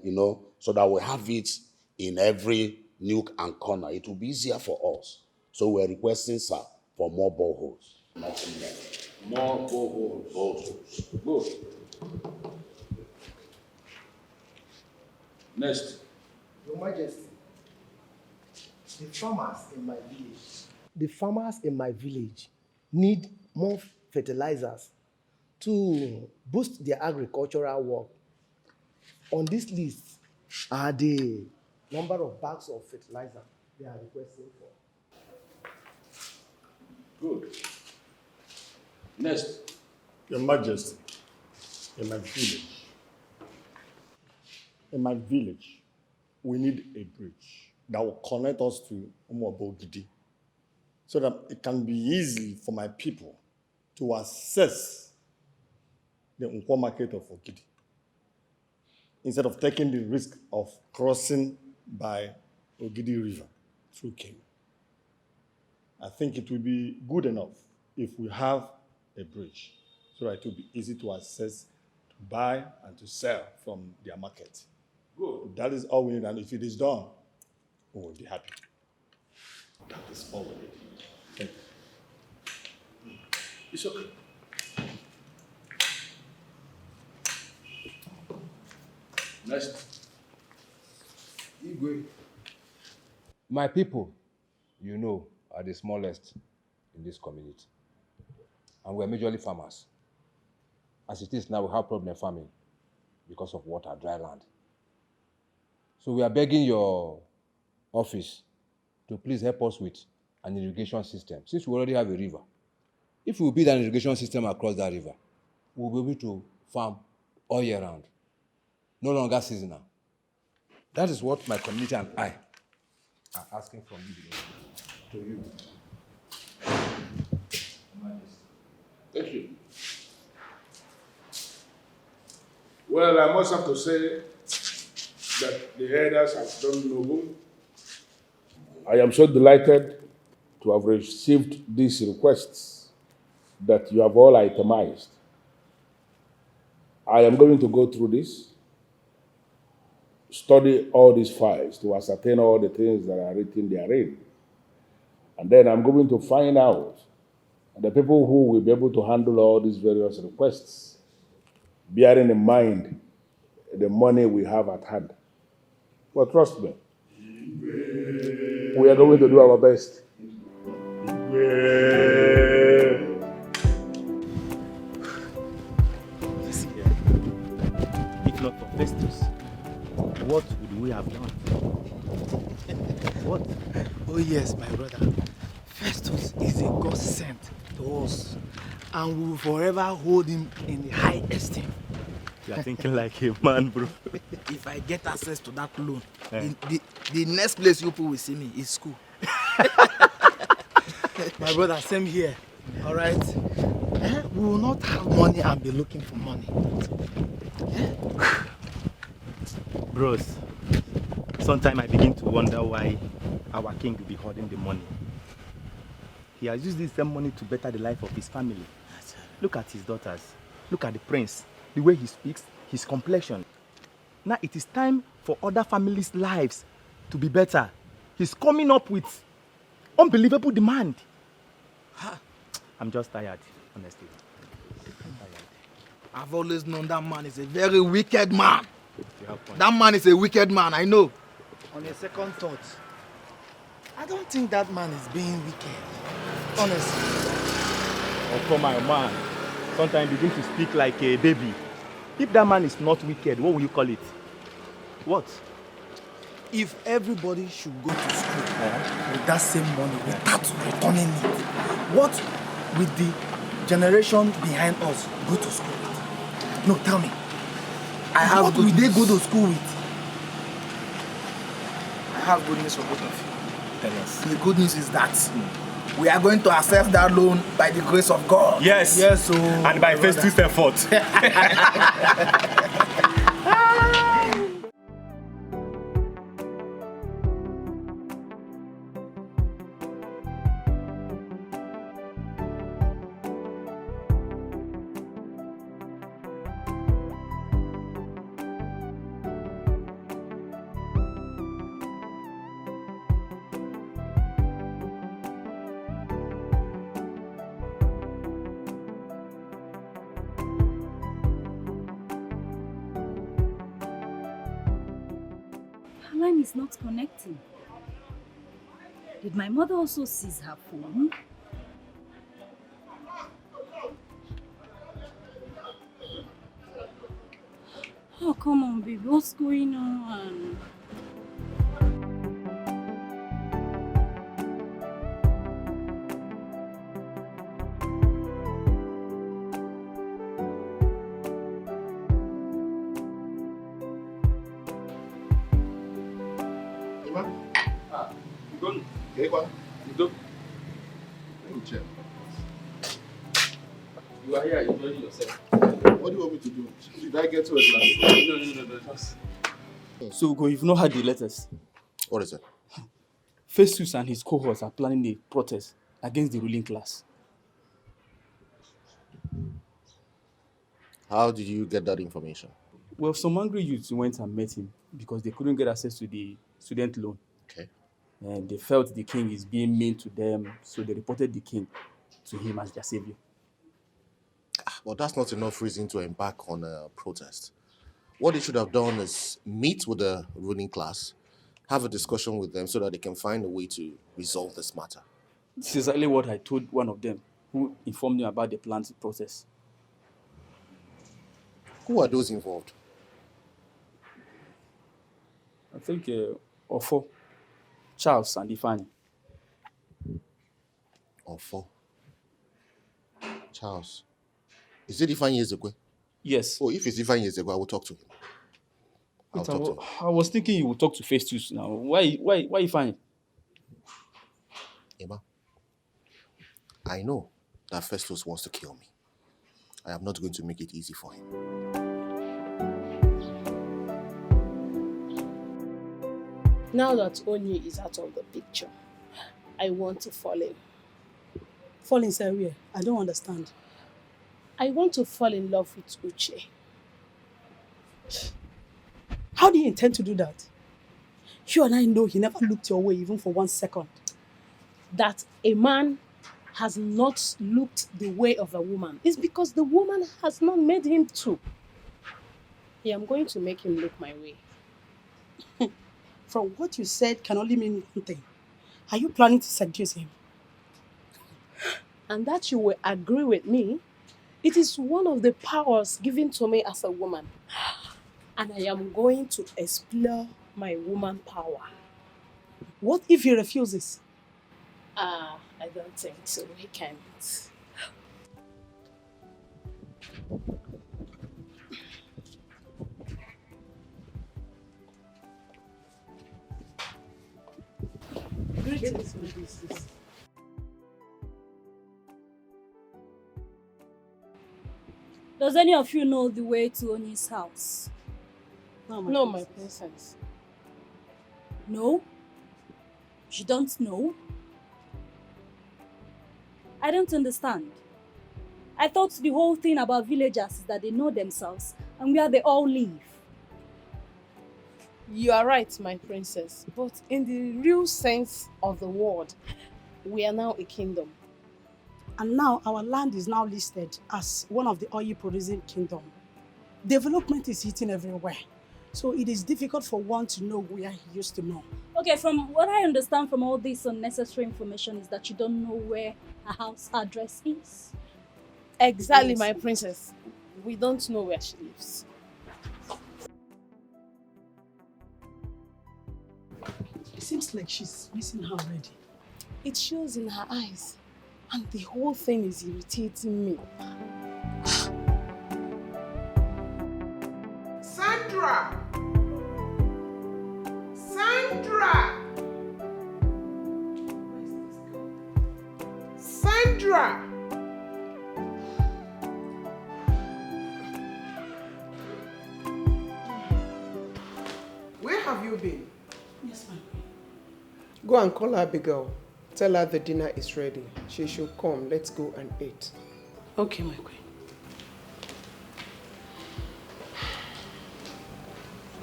so that we have it in every nook and corner. It will be easier for us. So we're requesting, sir, for more boreholes. More boreholes. Good. Next. Your Majesty, the farmers in my village need more fertilizers to boost their agricultural work. On this list are the number of bags of fertilizer they are requesting for. Good. Next. Your Majesty, in my village, we need a bridge that will connect us to Umuabogidi so that it can be easy for my people to access the Nkwo market of Ogidi instead of taking the risk of crossing by Ogidi River through Kenya. I think it will be good enough if we have a bridge so that it will be easy to access, to buy and to sell from their market. Good. That is all we need, and if it is done, we will be happy. That is all we need. Thank you. It's okay. Next. Igwe. My people, are the smallest in this community. And we're majorly farmers. As it is now, we have problem farming because of water, dry land. So we are begging your office to please help us with an irrigation system, since we already have a river. If we build an irrigation system across that river, we'll be able to farm all year round, no longer seasonal. That is what my community and I are asking from you today. To you. Thank you. Well, I must have to say that the elders have done noble. I am so delighted to have received these requests that you have all itemized. I am going to go through this, study all these files to ascertain all the things that are written therein. And then I'm going to find out the people who will be able to handle all these various requests, bearing in mind the money we have at hand. Well, trust me, we are going to do our best. If not for Festus, what would we have done? What? Oh yes, my brother. Festus is a God sent to us, and we will forever hold him in high esteem. You are thinking like a man, bro. If I get access to that loan, the next place you people will see me is school. My brother, same here. All right? We will not have money and be looking for money. Bros, sometimes I begin to wonder why our king will be hoarding the money. He has used this same money to better the life of his family. Look at his daughters. Look at the prince. The way he speaks, his complexion. Now it is time for other families' lives to be better. He's coming up with unbelievable demand. I'm just tired, honestly. I'm tired. I've always known that man is a very wicked man. That man is a wicked man, I know. On a second thought, I don't think that man is being wicked. Honestly. Oh, come on, man. Sometimes begin to speak like a baby. If that man is not wicked, what will you call it? What? If everybody should go to school with that same money without returning it, what will the generation behind us go to school with? No, tell me. What will they go to school with? I have good news for both of you. Tell us. The good news is that we are going to access that loan by the grace of God. Yes. Yes, so. And by Festus' effort. Line is not connecting. Did my mother also seize her phone? Oh, come on, baby. What's going on? You are here enjoying yourself. What do you want me to do? Did I get to it last? No. So, Ugo, you've not heard the letters. What is it? Festus and his cohorts are planning a protest against the ruling class. How did you get that information? Well, some angry youths went and met him because they couldn't get access to the student loan. Okay. And they felt the king is being mean to them, so they reported the king to him as their savior. Well, that's not enough reason to embark on a protest. What they should have done is meet with the ruling class, have a discussion with them so that they can find a way to resolve this matter. This is exactly what I told one of them who informed me about the planned process. Who are those involved? I think Ofo, Charles, and Ifani. Ofo. Charles. Is it Ifani Ezekwe? Yes. Oh, if it's Ifani Ezekwe, I will talk to him. I was thinking you would talk to Festus now. Why Ifani? Emma, I know that Festus wants to kill me. I am not going to make it easy for him. Now that Oni is out of the picture, I want to fall in. Fall inside where? I don't understand. I want to fall in love with Uche. How do you intend to do that? You and I know he never looked your way even for 1 second. That a man has not looked the way of a woman is because the woman has not made him to. I am going to make him look my way. From what you said can only mean one thing. Are you planning to seduce him? And that you will agree with me, it is one of the powers given to me as a woman. And I am going to explore my woman power. What if he refuses? I don't think so. He can't. Great Does any of you know the way to Oni's house? No, my princess. No? You don't know? I don't understand. I thought the whole thing about villagers is that they know themselves and where they all live. You are right, my princess. But in the real sense of the word, we are now a kingdom. And now our land is now listed as one of the oil-producing kingdom. Development is hitting everywhere. So it is difficult for one to know where he used to know. Okay, from what I understand from all this unnecessary information is that you don't know where her house address is. Exactly, Yes. my princess. We don't know where she lives. It seems like she's missing her already. It shows in her eyes. And the whole thing is irritating me. Sandra! Sandra! Sandra! Where have you been? Yes, ma'am. Go and call Abigail. Tell her the dinner is ready. She should come. Let's go and eat. Okay, my queen.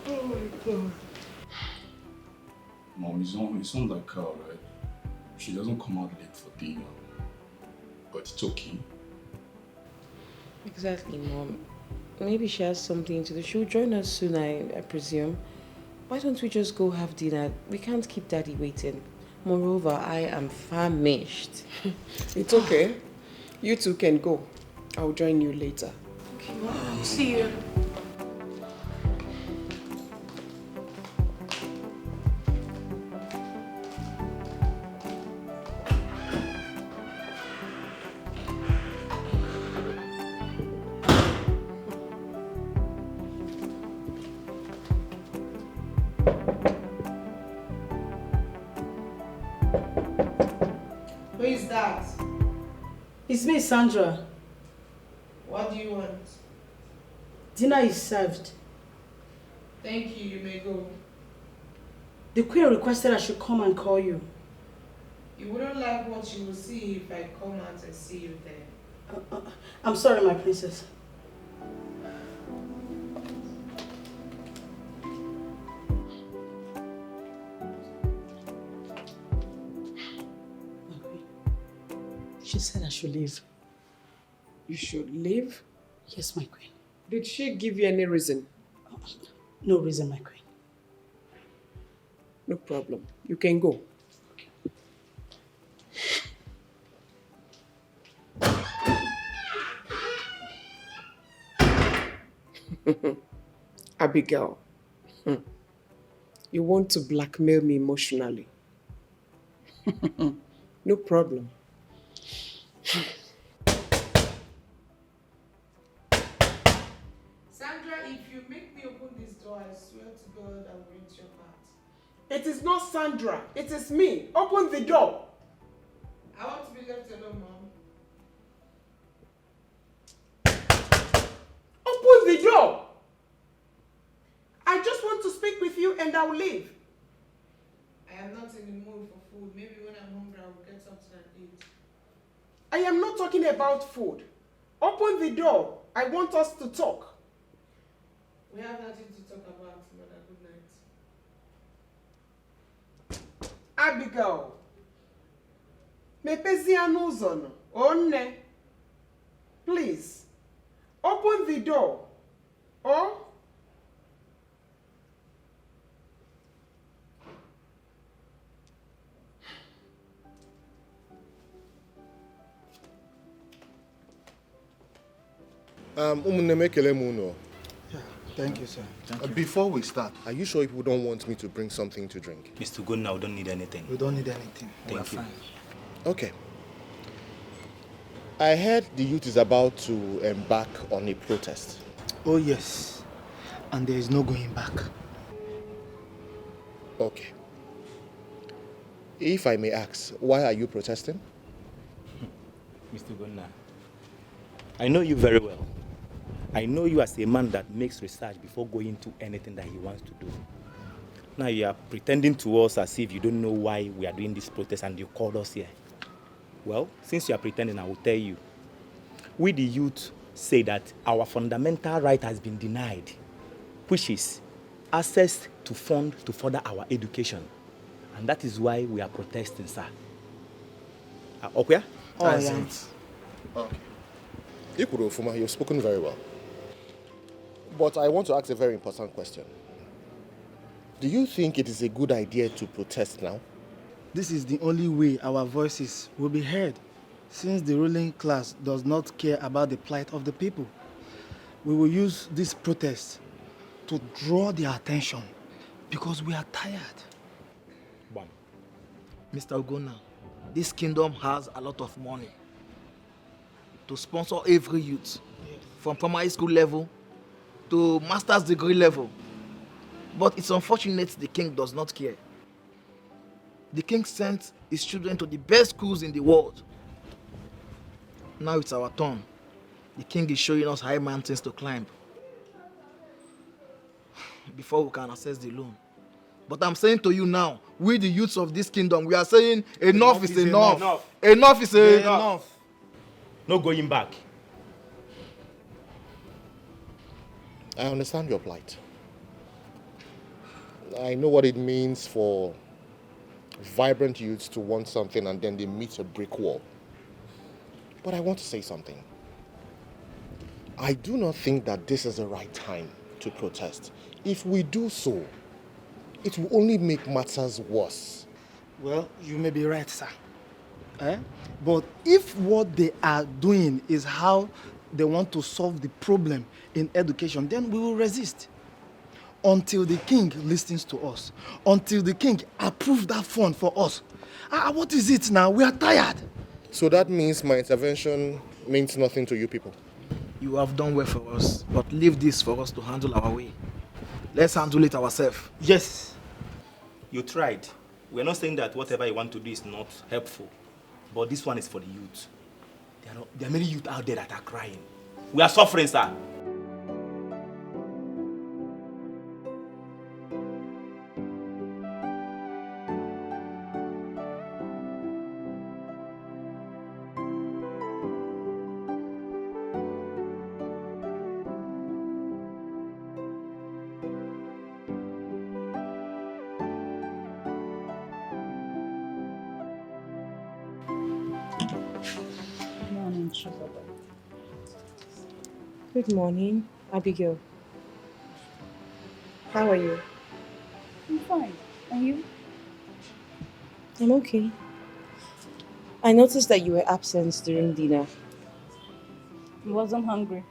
Oh my God. Mom, it's not like her, right? She doesn't come out late for dinner. But it's okay. Exactly, Mom. Maybe she has something to do. She'll join us soon, I presume. Why don't we just go have dinner? We can't keep Daddy waiting. Moreover, I am famished. It's okay. You two can go. I'll join you later. Okay, well, see you. Who is that? It's me, Sandra. What do you want? Dinner is served. Thank you. You may go. The queen requested I should come and call you. You wouldn't like what you will see if I come out and see you there. I'm sorry, my princess. She said I should leave. You should leave? Yes, my queen. Did she give you any reason? No reason, my queen. No problem. You can go. Abigail, you want to blackmail me emotionally? No problem. Sandra, if you make me open this door, I swear to God I will break your heart. It is not Sandra. It is me. Open the door. I want to be left alone, Mom. Open the door. I just want to speak with you and I will leave. I am not in the mood for food. Maybe when I'm hungry, I will get something and eat. I am not talking about food. Open the door. I want us to talk. We have nothing to talk about, Mother. Good night. Abigail. Mepezia n'ụzọ nọ. Onne. Please. Open the door. Oh? Umuneme ekele m unu. Thank you, sir. Before we start, are you sure people don't want me to bring something to drink? Mr. Gunna, we don't need anything. We don't need anything. Thank you. Fine. Okay. I heard the youth is about to embark on a protest. Oh, yes. And there is no going back. Okay. If I may ask, why are you protesting? Mr. Gonna, I know you very well. I know you as a man that makes research before going to anything that he wants to do. Now you are pretending to us as if you don't know why we are doing this protest and you called us here. Well, since you are pretending, I will tell you. We the youth say that our fundamental right has been denied, which is access to fund to further our education. And that is why we are protesting, sir. Okay? Oh, yeah. Okay. Ikwuru, you've spoken very well. But I want to ask a very important question. Do you think it is a good idea to protest now? This is the only way our voices will be heard, since the ruling class does not care about the plight of the people. We will use this protest to draw their attention because we are tired. Bam. Mr. Ogona, this kingdom has a lot of money to sponsor every youth, from primary school level to master's degree level. But it's unfortunate the king does not care. The king sent his children to the best schools in the world. Now it's our turn. The king is showing us high mountains to climb before we can access the loan. But I'm saying to you now, we the youths of this kingdom, we are saying enough is enough. Enough is enough. No going back. I understand your plight. I know what it means for vibrant youths to want something and then they meet a brick wall. But I want to say something. I do not think that this is the right time to protest. If we do so, it will only make matters worse. Well, you may be right, sir. But if what they are doing is how they want to solve the problem in education, then we will resist. Until the king listens to us. Until the king approves that fund for us. What is it now? We are tired. So that means my intervention means nothing to you people? You have done well for us, but leave this for us to handle our way. Let's handle it ourselves. Yes. You tried. We're not saying that whatever you want to do is not helpful. But this one is for the youth. There are many youth out there that are crying. We are suffering, sir. Good morning, Abigail. How are you? I'm fine. And you? I'm okay. I noticed that you were absent during dinner. I wasn't hungry.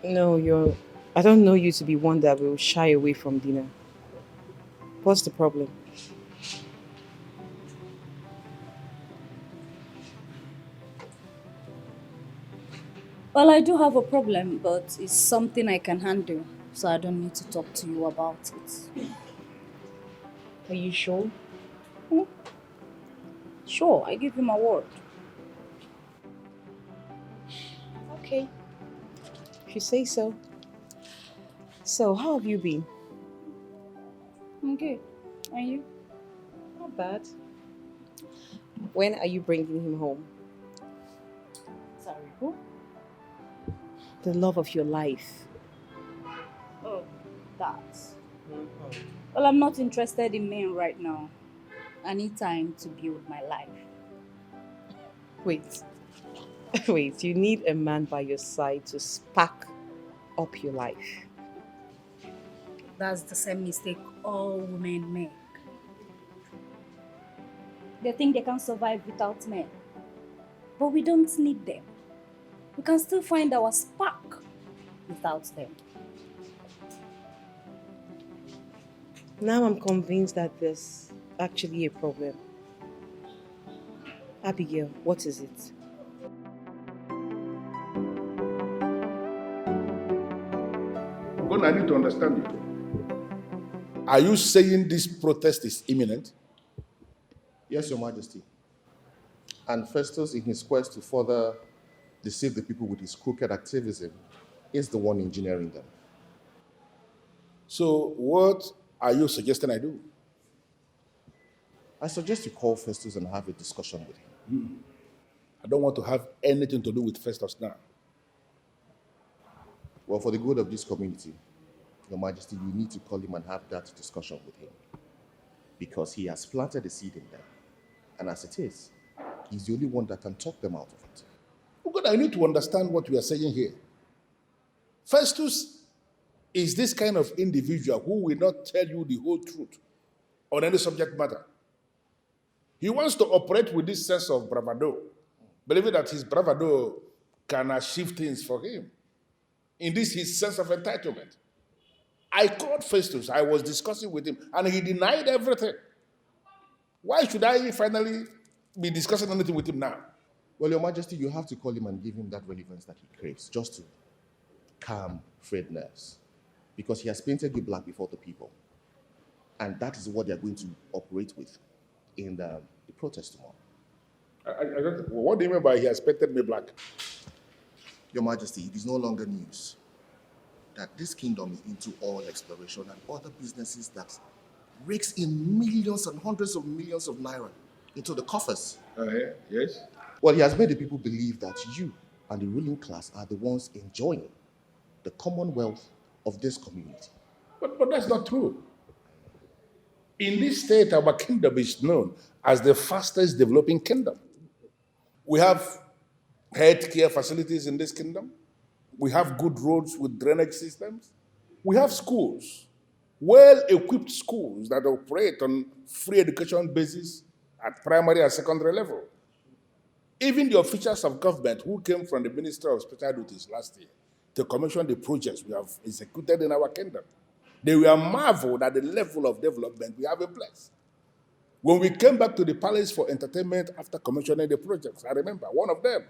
No, I don't know you to be one that will shy away from dinner. What's the problem? Well, I do have a problem, but it's something I can handle, so I don't need to talk to you about it. Are you sure? Sure, I give you my word. Okay. If you say so. So, how have you been? I'm good. And you? Not bad. When are you bringing him home? Sorry, who? The love of your life. Oh, that. Well, I'm not interested in men right now. I need time to build my life. Wait. Wait, you need a man by your side to spark up your life. That's the same mistake all women make. They think they can survive without men. But we don't need them. We can still find our spark without them. Now I'm convinced that there's actually a problem. Abigail, what is it? I need to understand you. Are you saying this protest is imminent? Yes, Your Majesty. And Festus, in his quest to further deceive the people with his crooked activism, is the one engineering them. So what are you suggesting I do? I suggest you call Festus and have a discussion with him. I don't want to have anything to do with Festus now. Well, for the good of this community, Your Majesty, you need to call him and have that discussion with him. Because he has planted a seed in them. And as it is, he's the only one that can talk them out of it. Oh God, I need to understand what we are saying here. Festus is this kind of individual who will not tell you the whole truth on any subject matter. He wants to operate with this sense of bravado, believing that his bravado can achieve things for him. In this, his sense of entitlement. I called Festus, I was discussing with him, and he denied everything. Why should I finally be discussing anything with him now? Well, Your Majesty, you have to call him and give him that relevance that he craves, just to calm frayed nerves. Because he has painted you black before the people. And that is what they are going to operate with in the protest tomorrow. What do you mean by he has painted me black? Your Majesty, it is no longer news that this kingdom is into oil exploration and other businesses that rakes in millions and hundreds of millions of naira into the coffers. Yes? Well, he has made the people believe that you and the ruling class are the ones enjoying the commonwealth of this community. But that's not true. In this state, our kingdom is known as the fastest developing kingdom. We have healthcare facilities in this kingdom. We have good roads with drainage systems. We have schools, well-equipped schools that operate on free education basis at primary and secondary level. Even the officials of government who came from the Ministry of Special Duties last year to commission the projects we have executed in our kingdom, they were marveled at the level of development we have in place. When we came back to the palace for entertainment after commissioning the projects, I remember one of them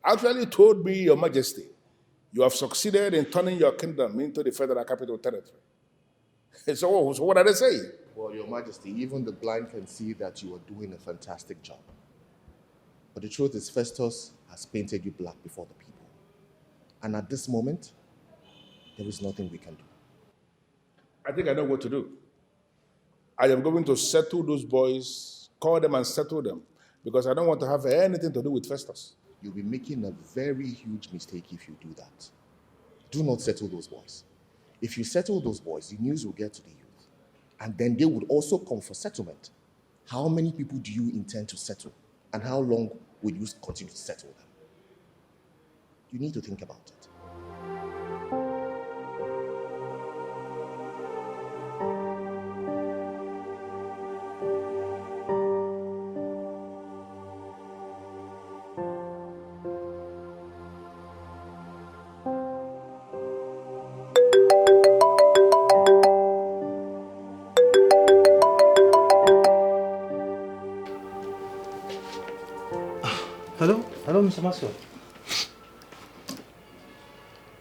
actually told me, Your Majesty, you have succeeded in turning your kingdom into the federal capital territory. So what are they saying? Well, Your Majesty, even the blind can see that you are doing a fantastic job. But the truth is, Festus has painted you black before the people. And at this moment, there is nothing we can do. I think I know what to do. I am going to settle those boys, call them and settle them, because I don't want to have anything to do with Festus. You'll be making a very huge mistake if you do that. Do not settle those boys. If you settle those boys, the news will get to the youth. And then they would also come for settlement. How many people do you intend to settle? And how long will you continue to settle them? You need to think about it. Hello, Mr. Maxwell.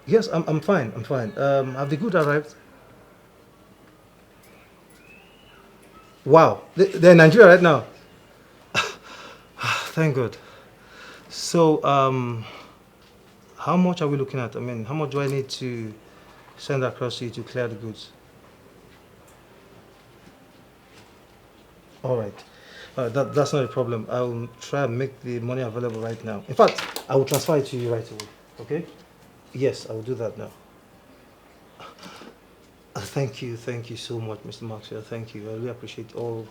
Yes, I'm fine. I'm fine. Have the goods arrived? Wow, they're in Nigeria right now. Thank God. So, how much are we looking at? I mean, how much do I need to send across to you to clear the goods? All right. That's not a problem. I will try and make the money available right now. In fact, I will transfer it to you right away. Okay? Yes, I will do that now. Thank you so much, Mr. Maxwell. Thank you. I really appreciate all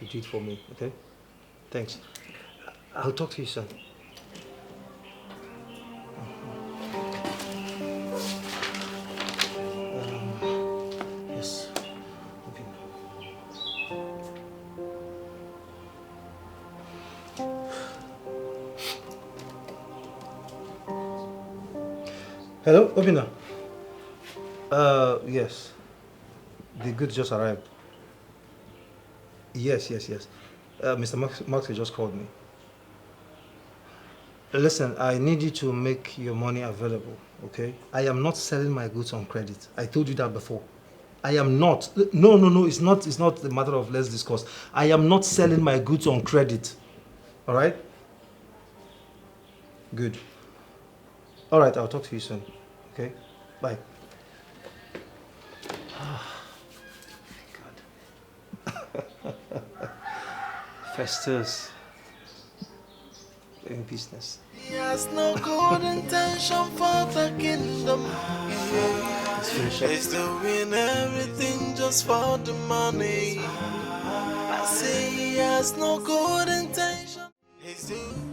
you did for me. Okay? Thanks. I'll talk to you soon. Yes. Hello, Obina. Yes. The goods just arrived. Yes. Mr. Maxwell just called me. Listen, I need you to make your money available, okay? I am not selling my goods on credit. I told you that before. I am not. No. It's not the matter of let's discuss. I am not selling my goods on credit. All right? Good. All right, I'll talk to you soon. Okay? Bye. Festus. In business. He has no good intention for the kingdom. He's doing everything just for the money. I say he has no good intention. He's doing.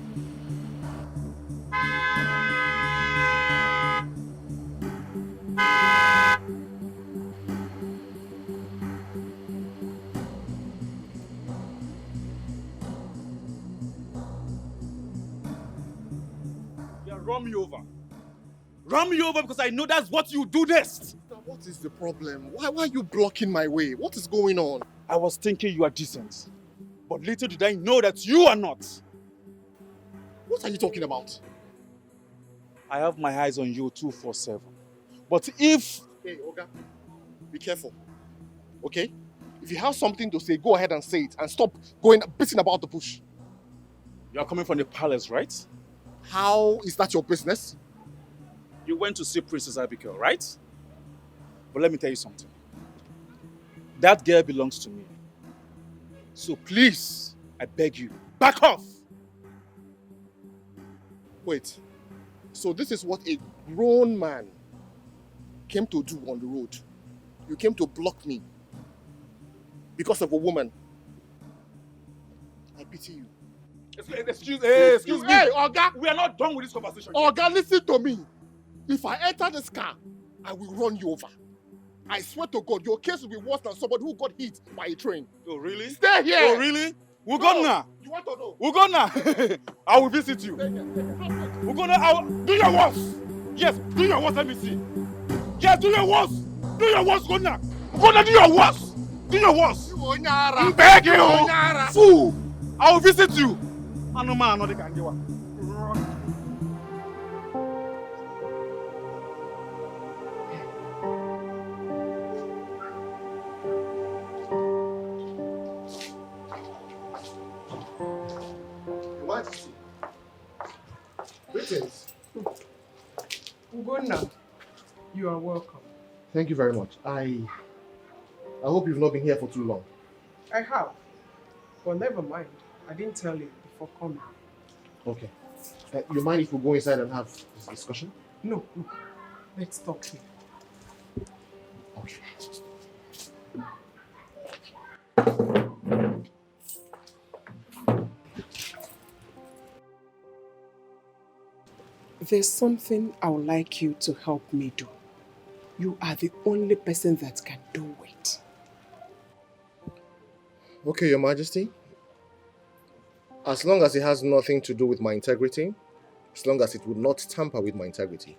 Run me over. Run me over because I know that's what you do next. What is the problem? Why are you blocking my way? What is going on? I was thinking you are decent. But little did I know that you are not. What are you talking about? I have my eyes on you 247. But if... Hey, Oga, be careful. Okay? If you have something to say, go ahead and say it and stop going beating about the bush. You are coming from the palace, right? How is that your business? You went to see Princess Abigail, right? But let me tell you something. That girl belongs to me. So please, I beg you, back off! Wait. So this is what a grown man came to do on the road. You came to block me because of a woman. I pity you. Excuse me. Hey, Oga! We are not done with this conversation. Oga, listen to me. If I enter this car, I will run you over. I swear to God, your case will be worse than somebody who got hit by a train. Oh, really? Stay here! Oh, really? We're gone now. You want to know? We're gone now. I will visit you. We're gonna... Do your worst! Yes, do your worst, let me see. Yes, do your worst! Do your worst, go now. Go now, do your worst! Do your worst! I'm begging you! Fool! I will visit you! What? Greetings. Ugonna, you are welcome. Thank you very much. I hope you've not been here for too long. I have. But never mind. I didn't tell you before coming. Okay. You mind if we go inside and have this discussion? No. Let's talk here. Okay. There's something I would like you to help me do. You are the only person that can do it. Okay, Your Majesty. As long as it has nothing to do with my integrity, as long as it would not tamper with my integrity,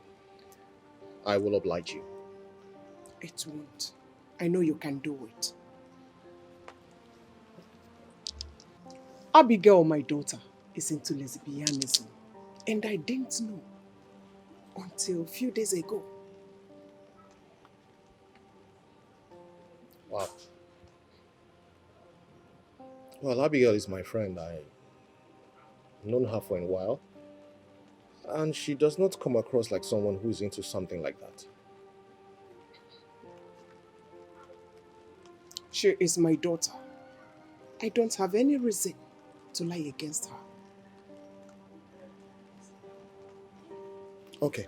I will oblige you. It won't. I know you can do it. Abigail, my daughter, is into lesbianism. And I didn't know until a few days ago. Wow. Well, Abigail is my friend. I've known her for a while. And she does not come across like someone who's into something like that. She is my daughter. I don't have any reason to lie against her. Okay.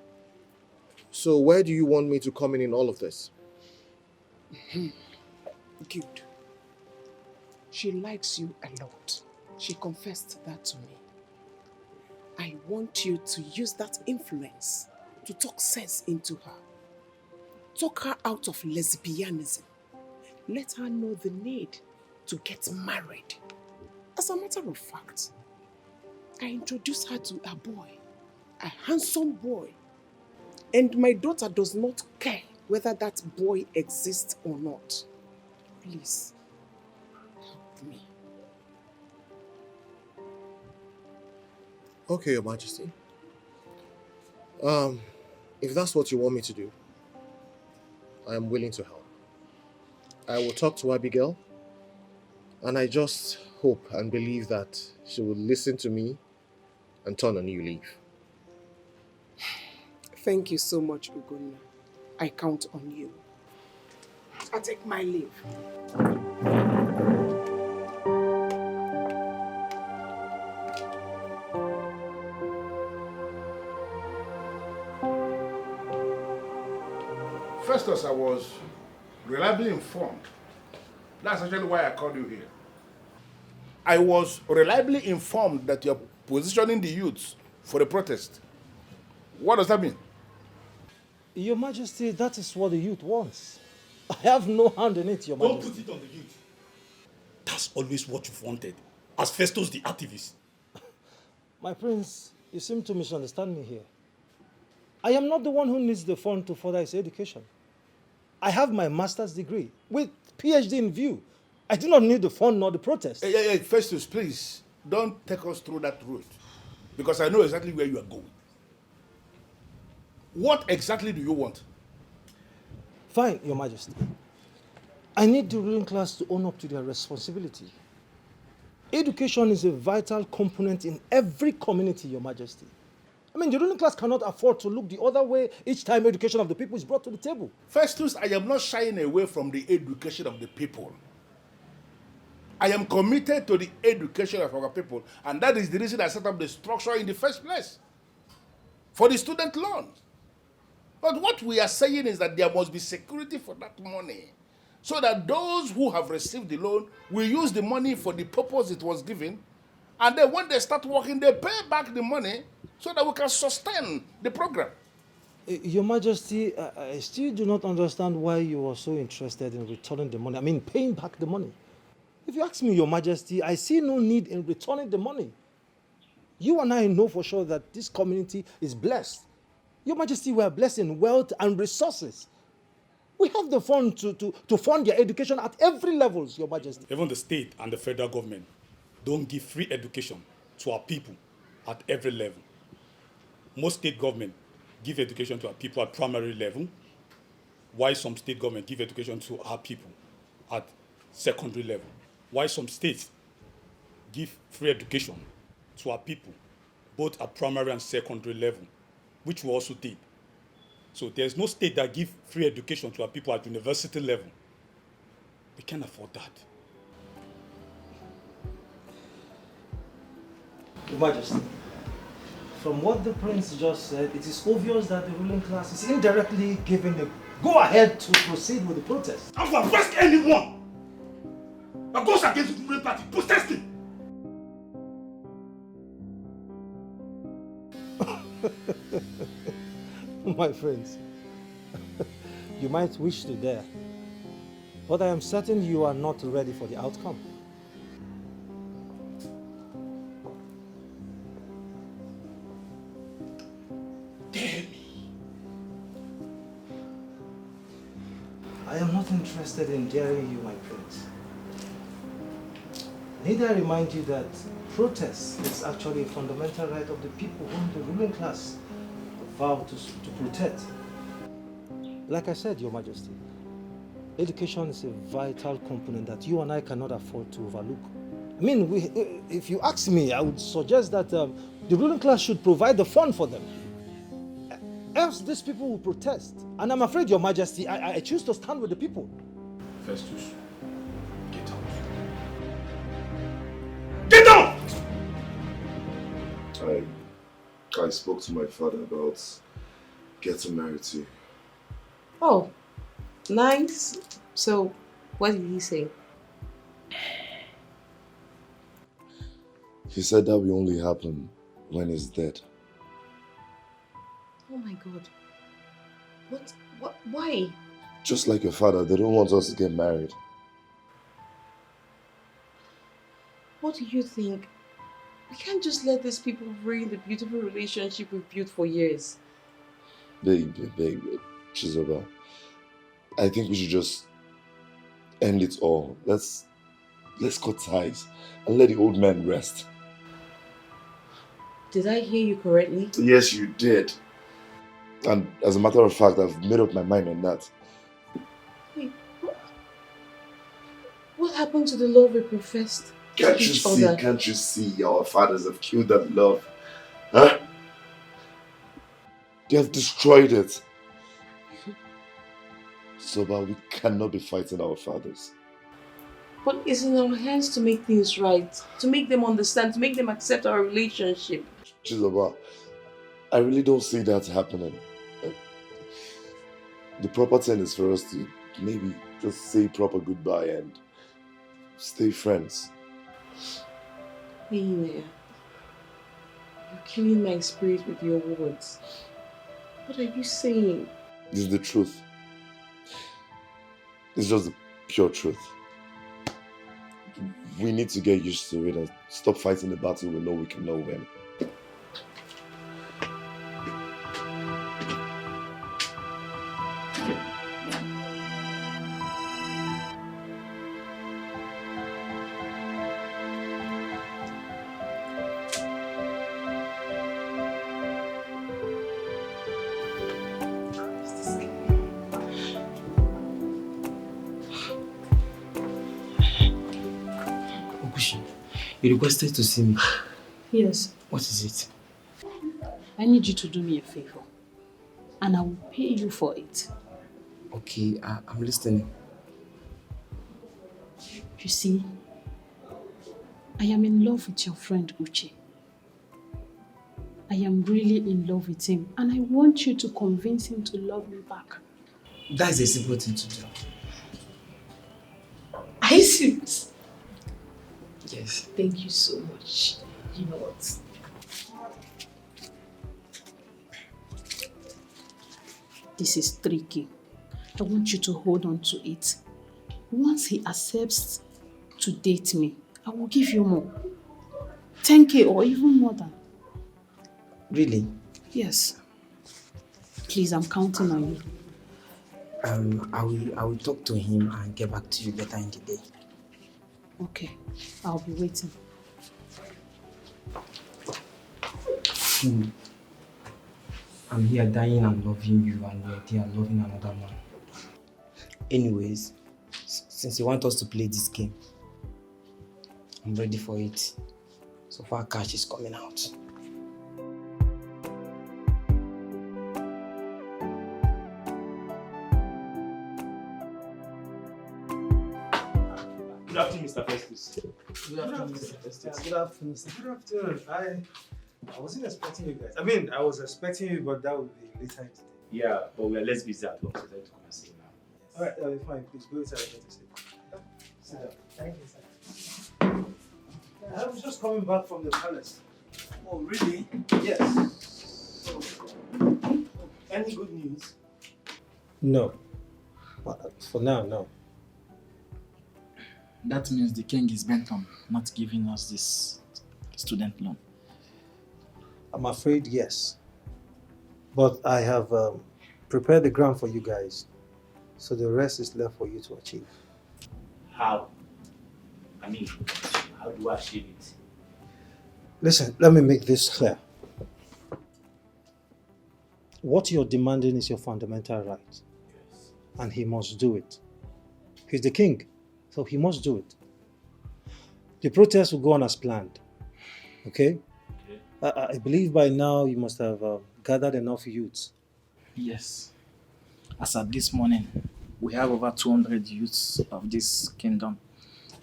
So where do you want me to come in all of this? Good. She likes you a lot. She confessed that to me. I want you to use that influence to talk sense into her. Talk her out of lesbianism. Let her know the need to get married. As a matter of fact, I introduced her to a boy, a handsome boy. And my daughter does not care whether that boy exists or not. Please, help me. Okay, Your Majesty. If that's what you want me to do, I am willing to help. I will talk to Abigail, and I just hope and believe that she will listen to me and turn a new leaf. Thank you so much, Ugonna. I count on you. I take my leave. Festus, I was reliably informed. That's actually why I called you here. I was reliably informed that you're positioning the youths for the protest. What does that mean? Your Majesty, that is what the youth wants. I have no hand in it, Your Majesty. Don't put it on the youth. That's always what you've wanted, as Festus the activist. My prince, you seem to misunderstand me here. I am not the one who needs the fund to further his education. I have my master's degree with PhD in view. I do not need the fund nor the protest. Hey, Festus, please, don't take us through that route, because I know exactly where you are going. What exactly do you want? Fine, Your Majesty. I need the ruling class to own up to their responsibility. Education is a vital component in every community, Your Majesty. I mean, the ruling class cannot afford to look the other way each time education of the people is brought to the table. Festus, I am not shying away from the education of the people. I am committed to the education of our people, and that is the reason I set up the structure in the first place, for the student loan. But what we are saying is that there must be security for that money, so that those who have received the loan will use the money for the purpose it was given, and then when they start working, they pay back the money so that we can sustain the program. Your Majesty, I still do not understand why you are so interested in returning the money. I mean, paying back the money. If you ask me, Your Majesty, I see no need in returning the money. You and I know for sure that this community is blessed. Your Majesty, we are blessed in wealth and resources. We have the fund to fund their education at every level, Your Majesty. Even the state and the federal government don't give free education to our people at every level. Most state government give education to our people at primary level, while some state government give education to our people at secondary level. While some states give free education to our people both at primary and secondary level, which we also did. So there's no state that give free education to our people at university level. We can't afford that. Your Majesty, from what the prince just said, it is obvious that the ruling class is indirectly giving the go-ahead to proceed with the protest. I'm going to arrest anyone that goes against the ruling party protesting. My friends, you might wish to dare, but I am certain you are not ready for the outcome. I am not interested in daring you, my prince. Need I remind you that protest is actually a fundamental right of the people whom the ruling class vow to protect. Like I said, Your Majesty, education is a vital component that you and I cannot afford to overlook. I mean, if you ask me, I would suggest that the ruling class should provide the fund for them. Else these people will protest. And I'm afraid, Your Majesty, I choose to stand with the people. Festus, get out. Get out! I spoke to my father about getting married to you. Oh, nice. So, what did he say? He said that will only happen when he's dead. Oh my God. Why? Just like your father, they don't want us to get married. What do you think? We can't just let these people ruin the beautiful relationship we've built for years. Babe, Chizoba, I think we should just end it all. Let's cut ties and let the old man rest. Did I hear you correctly? Yes, you did. And as a matter of fact, I've made up my mind on that. Wait, What happened to the love we professed to each other? Can't you see our fathers have killed that love? Huh? They have destroyed it. So, but we cannot be fighting our fathers. But it's in our hands to make things right, to make them understand, to make them accept our relationship. Chizoba, I really don't see that happening. The proper thing is for us to maybe just say proper goodbye and stay friends. Hey, you're killing my spirit with your words. What are you saying? This is the truth. It's just the pure truth. We need to get used to it and stop fighting the battle we know we cannot win. You requested to see me. Yes. What is it? I need you to do me a favor. And I will pay you for it. Okay, I'm listening. You see, I am in love with your friend Uche. I am really in love with him. And I want you to convince him to love me back. That is a simple thing to do. Are you serious? Yes. Thank you so much. You know what? This is tricky. I want you to hold on to it. Once he accepts to date me, I will give you more. 10K or even more than. Really? Yes. Please, I'm counting on you. I will talk to him and get back to you later in the day. Okay, I'll be waiting. I'm here dying and loving you, and you're there loving another man. Anyways, since you want us to play this game, I'm ready for it. So far, cash is coming out. Good afternoon, Mr. Festus. Good afternoon, Mr. Festus. Good afternoon, sir. Good afternoon. I wasn't expecting you guys. I mean, I was expecting you, but that would be later in the day. Yeah, but we are less busy at home, so I to come and see you now. Alright, fine. Please go inside and get a seat. Sit down. Thank you, sir. I was just coming back from the palace. Oh, really? Yes. So, any good news? No. For now, no. That means the king is bent on not giving us this student loan. I'm afraid yes. But I have prepared the ground for you guys. So the rest is left for you to achieve. How? I mean, how do I achieve it? Listen, let me make this clear. What you're demanding is your fundamental right. Yes. And he must do it. He's the king, so he must do it. The protest will go on as planned. Okay? I believe by now you must have gathered enough youths. Yes. As at this morning, we have over 200 youths of this kingdom,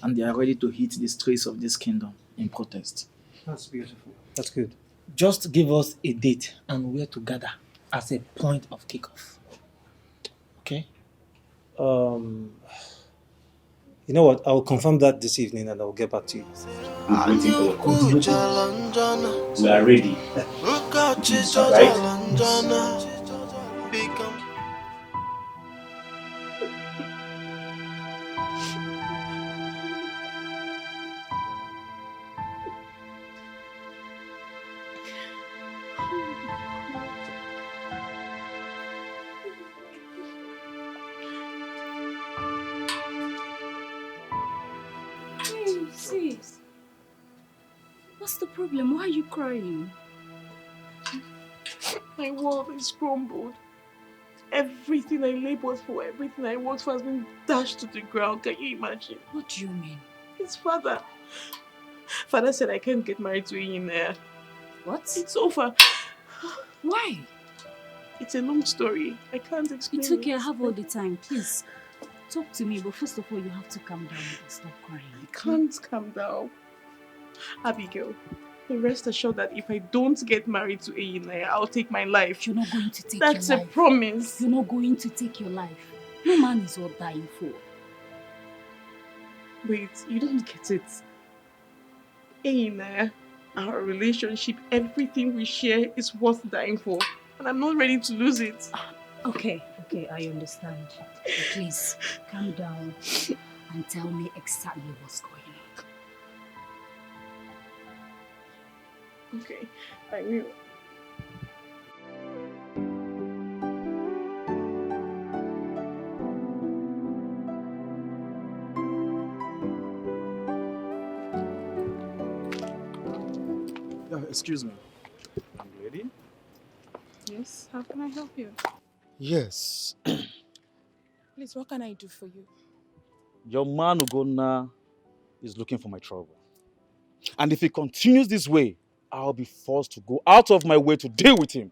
and they are ready to hit the streets of this kingdom in protest. That's beautiful. That's good. Just give us a date and where to gather as a point of kickoff. Okay? You know what? I will confirm that this evening and I will get back to you. I'm waiting for your call. We are ready. Right? Sis, what's the problem? Why are you crying? My world is crumbled. Everything I labored for, everything I worked for has been dashed to the ground. Can you imagine? What do you mean? His father. Father said I can't get married to Ini. What? It's over. Why? It's a long story. I can't explain It's okay, it. I have all the time. Please, talk to me. But first of all, you have to calm down and stop crying. I can't calm down. Abigail, rest assured that if I don't get married to Ini, I'll take my life. You're not going to take That's your life. That's a promise. You're not going to take your life. No man is worth dying for. Wait, you don't get it. Ini, our relationship, everything we share is worth dying for. And I'm not ready to lose it. Okay, I understand. But please, calm down and tell me exactly what's going on. Okay, I will. Excuse me. I'm ready. Yes, how can I help you? Yes. Please, what can I do for you? Your man Ugonna is looking for my trouble. And if he continues this way, I'll be forced to go out of my way to deal with him.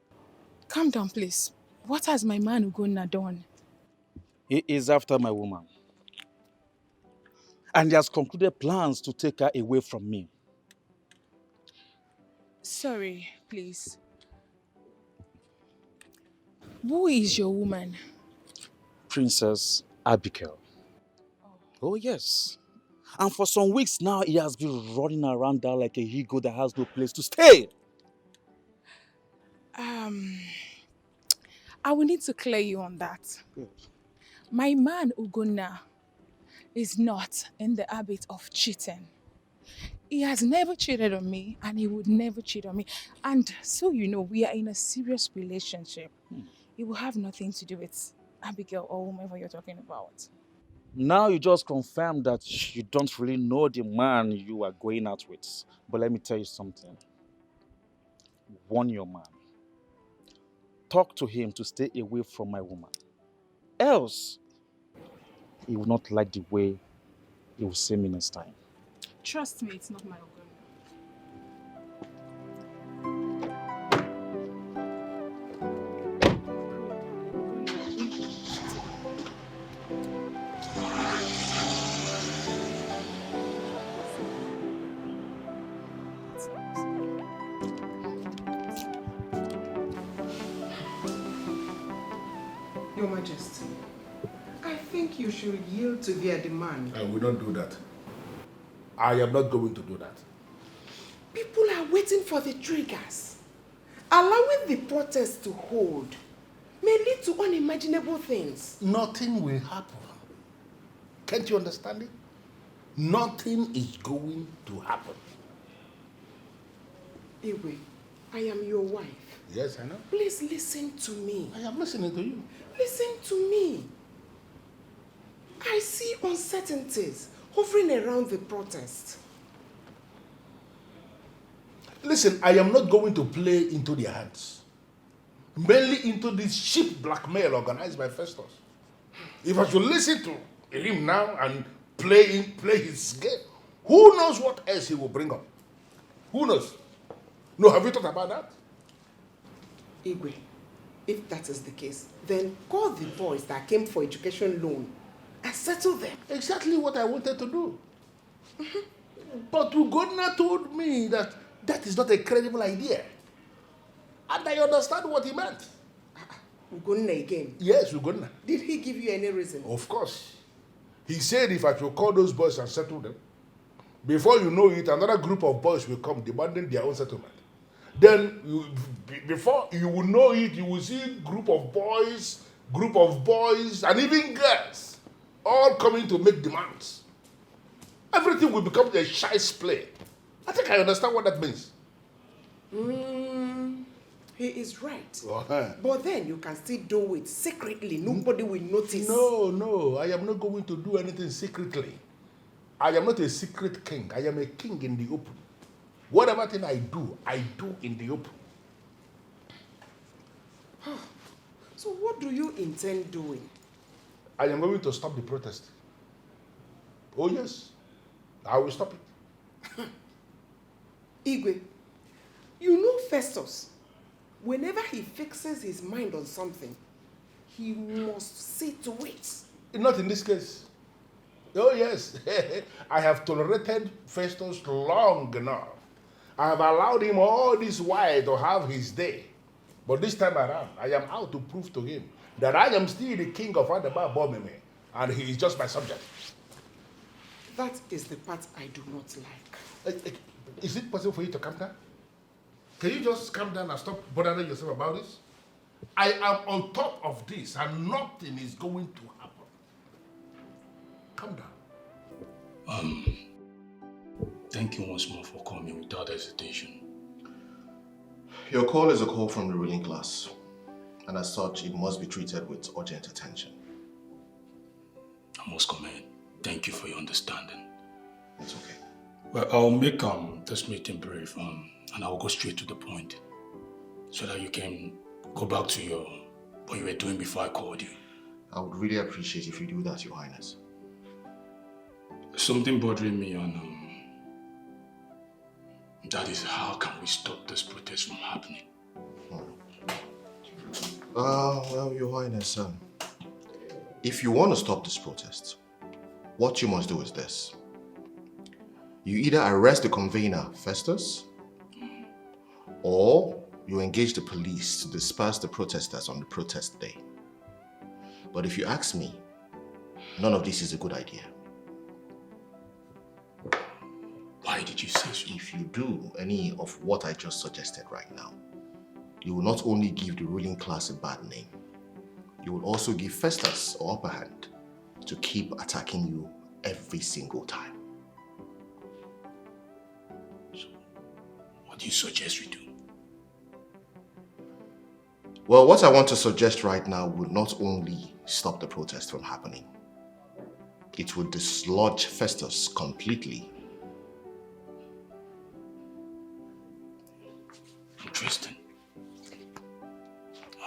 Calm down, please. What has my man Ugonna done? He is after my woman. And he has concluded plans to take her away from me. Sorry, please. Who is your woman? Princess Abigail. Oh, yes. And for some weeks now, he has been running around there like a ego that has no place to stay. I will need to clear you on that. Good. My man Ugonna is not in the habit of cheating. He has never cheated on me and he would never cheat on me. And so you know, we are in a serious relationship. It will have nothing to do with Abigail or whomever you're talking about. Now you just confirmed that you don't really know the man you are going out with. But let me tell you something. Warn your man. Talk to him to stay away from my woman. Else, he will not like the way he will see me next time. Trust me, it's not my Ugonna. Your Majesty, I think you should yield to their demand. I will not do that. I am not going to do that. People are waiting for the triggers. Allowing the protest to hold may lead to unimaginable things. Nothing will happen. Can't you understand it? Nothing is going to happen. Iwe, I am your wife. Yes, I know. Please listen to me. I am listening to you. Listen to me. I see uncertainties hovering around the protest. Listen, I am not going to play into their hands. Mainly into this cheap blackmail organized by Festus. If I should listen to him now and play his game, who knows what else he will bring up? Who knows? No, have you thought about that? Igwe, if that is the case, then call the boys that came for education loan and settle them. Exactly what I wanted to do. But Ugonna told me that that is not a credible idea. And I understand what he meant. Ugonna again? Yes, Ugonna. Did he give you any reason? Of course. He said if I should call those boys and settle them, before you know it, another group of boys will come demanding their own settlement. Then, before you will know it, you will see group of boys, and even girls all coming to make demands. Everything will become a shice play. I think I understand what that means. He is right. Uh-huh. But then you can still do it secretly. Nobody will notice. No, I am not going to do anything secretly. I am not a secret king. I am a king in the open. Whatever thing I do in the open. So what do you intend doing? I am going to stop the protest. Oh yes, I will stop it. Igwe, you know Festus. Whenever he fixes his mind on something, he must see to it. Not in this case. Oh yes, I have tolerated Festus long enough. I have allowed him all this while to have his day. But this time around, I am out to prove to him that I am still the king of Adaba Bomeme, and he is just my subject. That is the part I do not like. Is it possible for you to calm down? Can you just calm down and stop bothering yourself about this? I am on top of this, and nothing is going to happen. Calm down. Thank you once more for coming without hesitation. Your call is a call from the ruling class, and as such, it must be treated with urgent attention. I must comment. Thank you for your understanding. It's okay. Well, I'll make this meeting brief, and I'll go straight to the point, so that you can go back to what you were doing before I called you. I would really appreciate if you do that, Your Highness. Something bothering me, and that is how can we stop this protest from happening? Well, Your Highness, if you want to stop this protest, what you must do is this. You either arrest the convener, Festus, or you engage the police to disperse the protesters on the protest day. But if you ask me, none of this is a good idea. Why did you say so? If you do any of what I just suggested right now, you will not only give the ruling class a bad name, you will also give Festus an upper hand to keep attacking you every single time. So, what do you suggest we do? Well, what I want to suggest right now would not only stop the protest from happening, it would dislodge Festus completely. Interesting.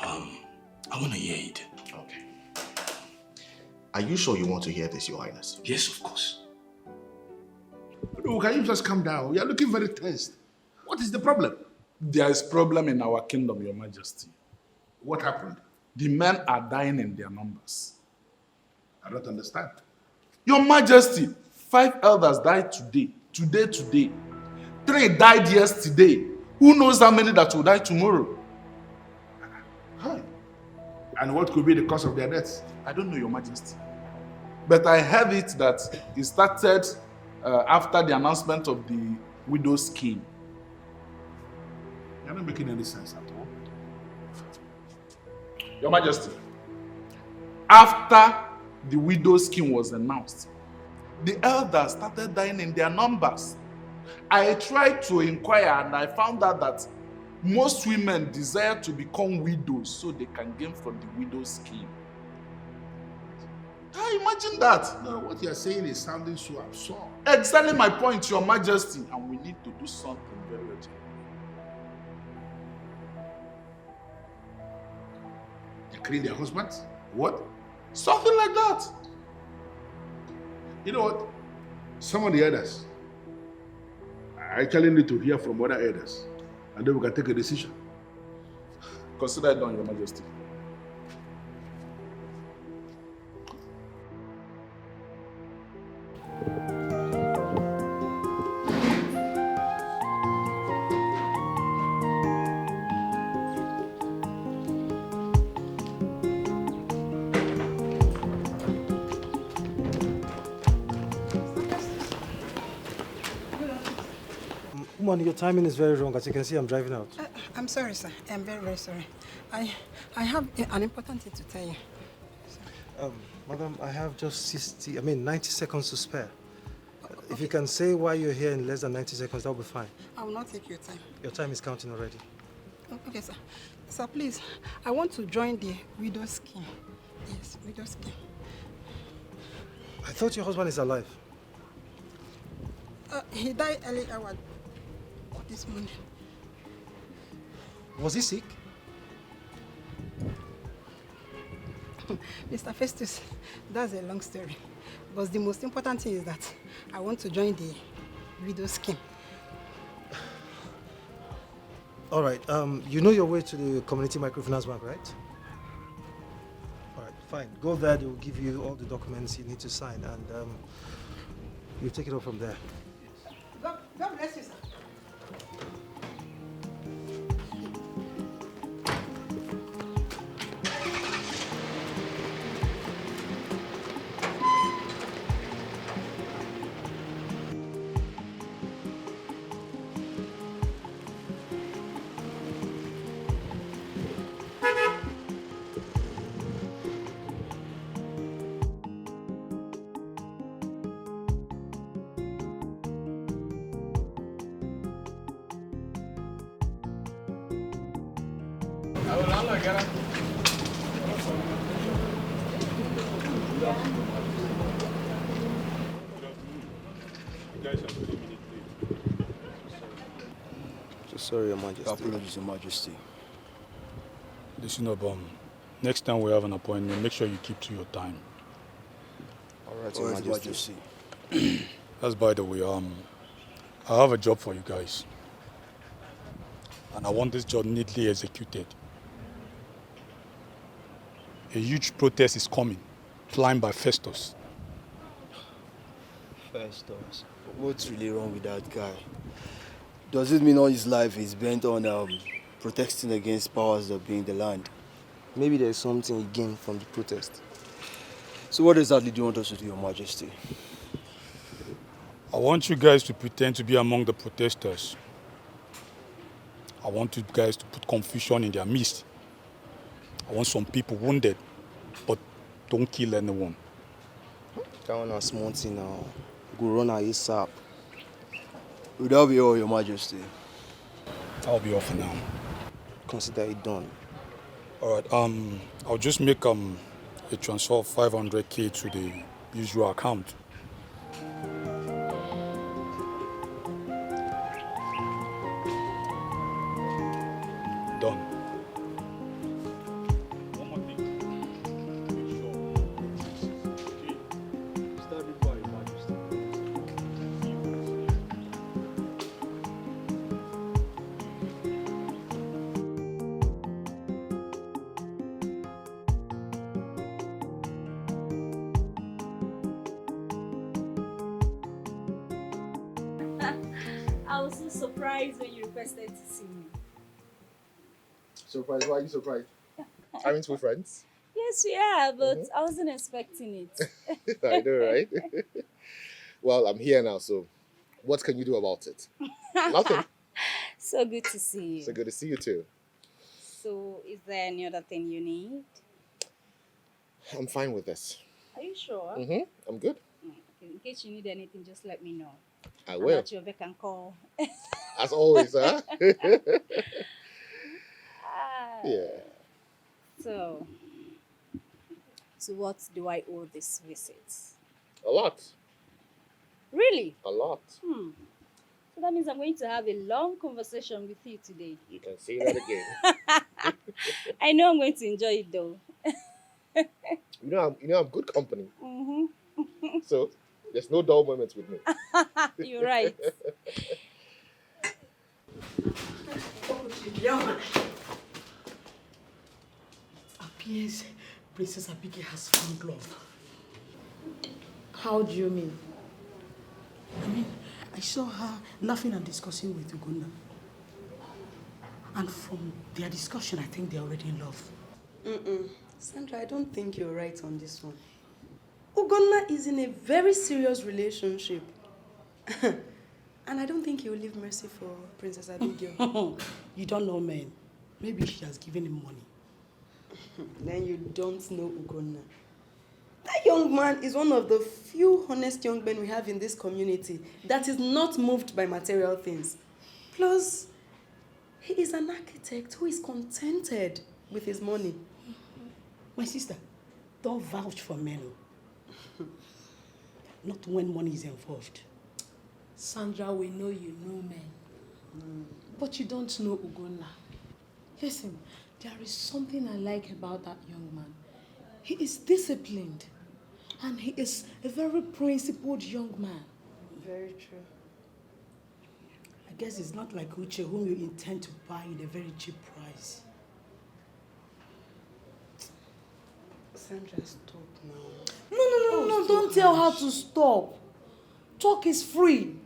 I want to hear it. Okay. Are you sure you want to hear this, Your Highness? Yes, of course. No, can you just calm down? You are looking very tensed. What is the problem? There is problem in our kingdom, Your Majesty. What happened? The men are dying in their numbers. I don't understand. Your Majesty, 5 elders died today. Today. 3 died yesterday. Who knows how many that will die tomorrow? Hi. And what could be the cause of their deaths? I don't know, Your Majesty. But I heard it that it started after the announcement of the widow scheme. You're not making any sense at all. Your Majesty, after the widow scheme was announced, the elders started dying in their numbers. I tried to inquire and I found out that most women desire to become widows so they can gain from the widow scheme. Imagine that. No, what you're saying is sounding so absurd. Exactly my point, Your Majesty, and we need to do something very urgent. They're killing their husbands? What? Something like that. You know what? Some of the elders, I actually need to hear from other elders, and then we can take a decision. Consider it done, Your Majesty. Woman, your timing is very wrong. As you can see, I'm driving out. I'm sorry, sir. I'm very, very sorry. I have an important thing to tell you. Madam, I have just 90 seconds to spare. If you can say why you're here in less than 90 seconds, that'll be fine. I will not take your time. Your time is counting already. Okay, sir. Sir, please, I want to join the widow scheme. Yes, widow scheme. I thought your husband is alive. He died early hour this morning. Was he sick? Mr. Festus, that's a long story. But the most important thing is that I want to join the widow scheme. All right, you know your way to the community microfinance bank, right? All right, fine. Go there, they will give you all the documents you need to sign, and you take it up from there. God bless you, sir. Sorry, Your Majesty. Apologies, Your Majesty. Listen up, next time we have an appointment, make sure you keep to your time. All right, Your Majesty. That's by the way, I have a job for you guys. And I want this job neatly executed. A huge protest is coming, planned by Festus. Festus? What's really wrong with that guy? Does it mean all his life is bent on protesting against powers that be in the land? Maybe there's something he gained from the protest. So what exactly do you want us to do, Your Majesty? I want you guys to pretend to be among the protesters. I want you guys to put confusion in their midst. I want some people wounded, but don't kill anyone. That one is small thing now. Go run a ASAP. Will that be all, Your Majesty? I'll be off for now. Consider it done. All right, I'll just make a transfer of 500K to the usual account. Done. One more thing. Make sure. Okay? Start it by Your Majesty. I was so surprised when you requested to see me. Surprised? Why are you surprised? Aren't we friends? Yes, we are, but I wasn't expecting it. I know, right? Well, I'm here now, so what can you do about it? Nothing. So good to see you. So good to see you too. So, is there any other thing you need? I'm fine with this. Are you sure? I'm good. Okay, in case you need anything, just let me know. I will. I'm at your beck and call. As always, huh? Yeah. So what do I owe this visit? A lot. Really? A lot. So that means I'm going to have a long conversation with you today. You can say that again. I know I'm going to enjoy it though. You know I'm good company. So there's no dull moments with me. You're right. Appears Princess Abigail has found love. How do you mean? I mean, I saw her laughing and discussing with Ugonna. And from their discussion, I think they're already in love. Sandra, I don't think you're right on this one. Ugonna is in a very serious relationship. And I don't think he will leave mercy for Princess Abigail. You don't know men. Maybe she has given him money. Then you don't know Ugonna. That young man is one of the few honest young men we have in this community that is not moved by material things. Plus, he is an architect who is contented with his money. My sister, don't vouch for men. Not when money is involved. Sandra, we know you know men. But you don't know Ugonna. Listen, there is something I like about that young man. He is disciplined. And he is a very principled young man. Very true. I guess it's not like Uche, whom you intend to buy in a very cheap price. Sandra, stop now. No, don't tell her to stop. Talk is free.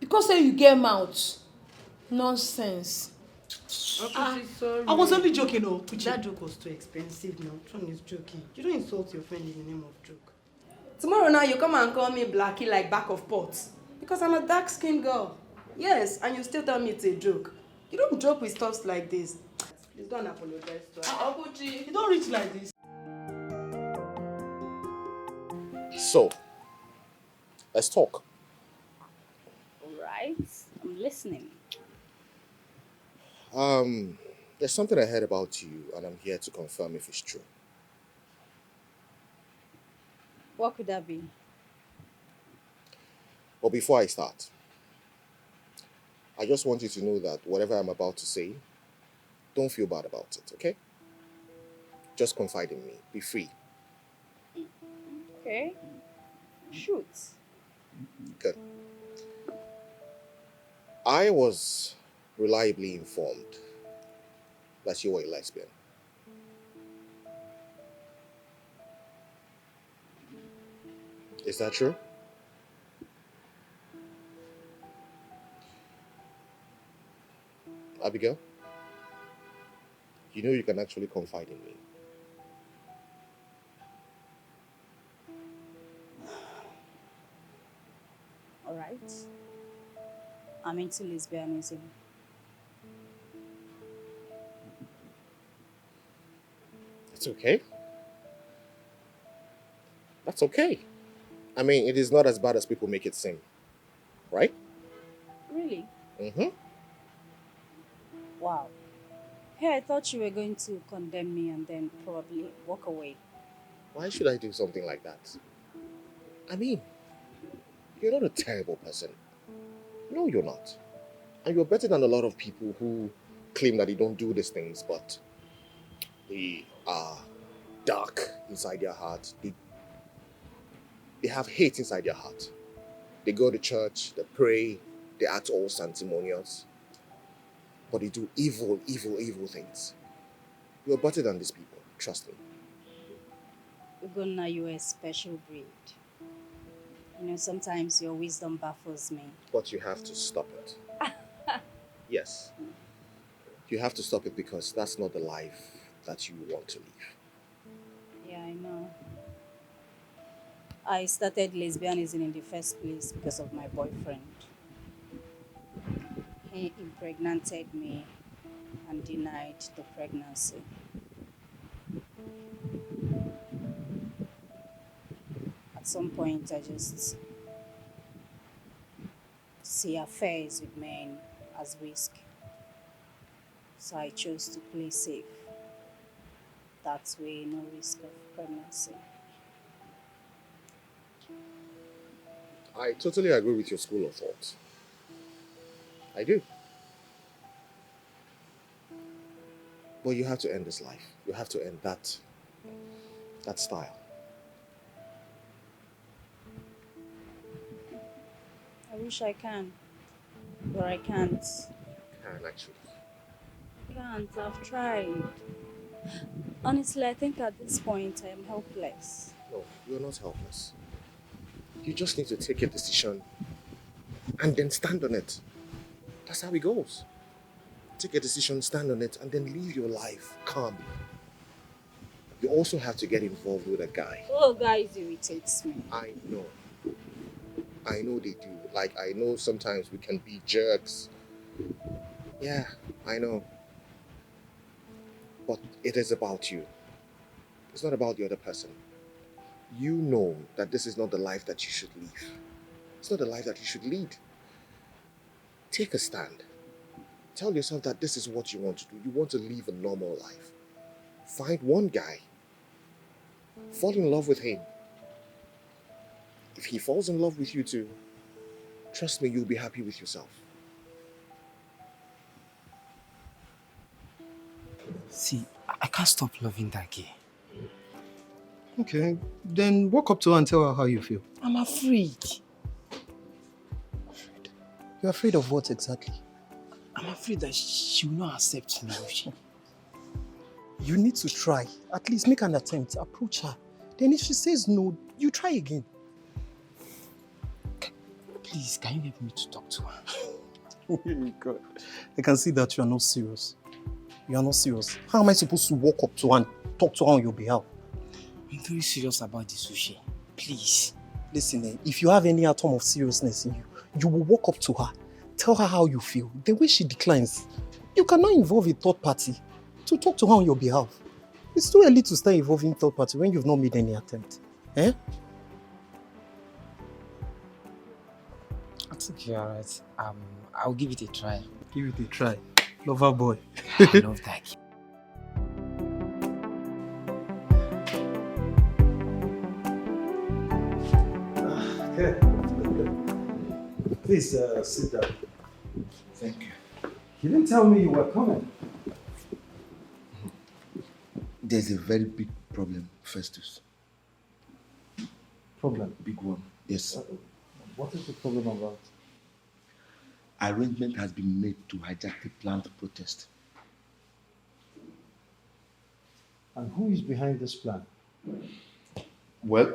Because say you get mouth. Nonsense. Uncle, sorry. I was only joking, oh. That joke was too expensive now. Tron is joking. You don't insult your friend in the name of joke. Tomorrow now you come and call me Blackie like back of pots. Because I'm a dark-skinned girl. Yes, and you still tell me it's a joke. You don't joke with stuff like this. Please don't apologize to her. Uncle G, you don't reach like this. So, let's talk. Alright, I'm listening. There's something I heard about you, and I'm here to confirm if it's true. What could that be? But before I start, I just want you to know that whatever I'm about to say, don't feel bad about it, okay? Just confide in me. Be free. Okay. Shoot. Good. I was reliably informed that you were a lesbian. Is that true? Abigail, you know you can actually confide in me. Alright. I'm into lesbianism. It's okay. That's okay. I mean, it is not as bad as people make it seem, right? Really? Mm-hmm. Wow. Hey, I thought you were going to condemn me and then probably walk away. Why should I do something like that? I mean, you're not a terrible person. No, you're not. And you're better than a lot of people who claim that they don't do these things, but they are dark inside their heart. They have hate inside their heart. They go to church, they pray, they act all sanctimonious, but they do evil things. You're better than these people, trust me. Ugonna, you're a special breed. You know, sometimes your wisdom baffles me. But you have to stop it. Yes. You have to stop it because that's not the life that you want to live. Yeah, I know. I started lesbianism in the first place because of my boyfriend. He impregnated me and denied the pregnancy. At some point, I just see affairs with men as risk. So I chose to play safe. That way, no risk of pregnancy. I totally agree with your school of thought. I do. But you have to end this life. You have to end that style. I wish I can, but I can't. Can actually. Can't. I've tried. Honestly, I think at this point I am helpless. No, you're not helpless. You just need to take a decision and then stand on it. That's how it goes. Take a decision, stand on it, and then live your life calmly. You also have to get involved with a guy. Oh, guys irritates me. I know. I know they do. Like, I know sometimes we can be jerks. Yeah, I know. But it is about you. It's not about the other person. You know that this is not the life that you should live. It's not the life that you should lead. Take a stand. Tell yourself that this is what you want to do. You want to live a normal life. Find one guy. Fall in love with him. If he falls in love with you too, trust me, you'll be happy with yourself. See, I can't stop loving that girl. Okay, then walk up to her and tell her how you feel. I'm afraid. You're afraid of what exactly? I'm afraid that she will not accept me. You need to try. At least make an attempt. Approach her. Then if she says no, you try again. Please, can you help me to talk to her? Oh God. I can see that you are not serious. You are not serious. How am I supposed to walk up to her and talk to her on your behalf? I'm very serious about this, Uche. Please. Listen, if you have any atom of seriousness in you, you will walk up to her, tell her how you feel. The way she declines, you cannot involve a third party to talk to her on your behalf. It's too early to start involving third party when you've not made any attempt. Eh? I think you're alright. I'll give it a try. Give it a try. Lover boy. I love that kid. Okay. Please sit down. Thank you. You didn't tell me you were coming. There's a very big problem, Festus. Problem? Big one, yes. What is the problem about? Arrangement has been made to hijack the planned protest. And who is behind this plan? Well,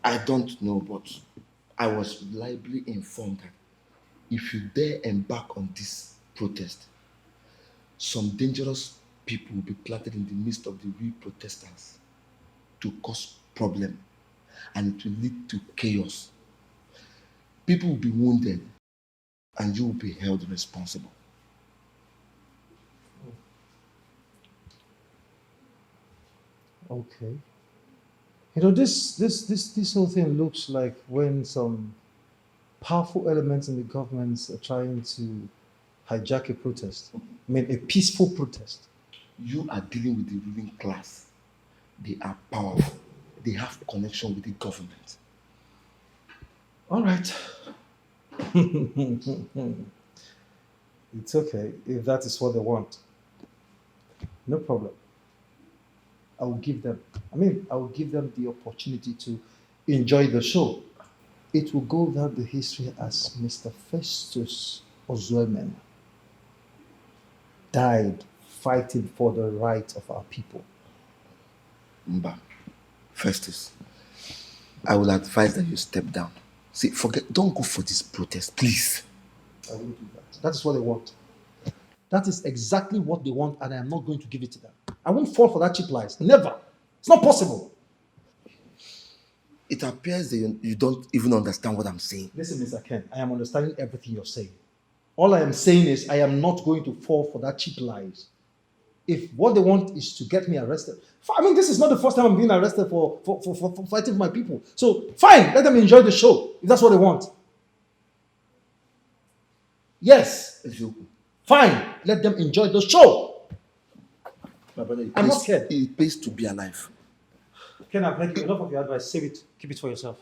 I don't know, but I was reliably informed that if you dare embark on this protest, some dangerous people will be planted in the midst of the real protesters to cause problem, and it will lead to chaos. People will be wounded, and you will be held responsible. Okay. You know, this whole thing looks like when some powerful elements in the government are trying to hijack a protest. I mean, a peaceful protest. You are dealing with the ruling class. They are powerful. They have connection with the government. All right. It's okay if that is what they want. No problem. I will give them the opportunity to enjoy the show. It will go down the history as Mr. Festus Ozuemen died fighting for the rights of our people. Mba, Festus, I will advise that you step down. See, don't go for this protest, please. I won't do that. That is what they want. That is exactly what they want, and I am not going to give it to them. I won't fall for that cheap lies. Never. It's not possible. It appears that you don't even understand what I'm saying. Listen, Mr. Ken, I am understanding everything you're saying. All I am saying is I am not going to fall for that cheap lies. If what they want is to get me arrested, I mean, this is not the first time I'm being arrested for fighting for my people. So, fine, let them enjoy the show, if that's what they want. Yes. Fine, let them enjoy the show. My brother, I'm not scared. It pays to be alive. Ken, I've heard enough of your advice. Save it. Keep it for yourself.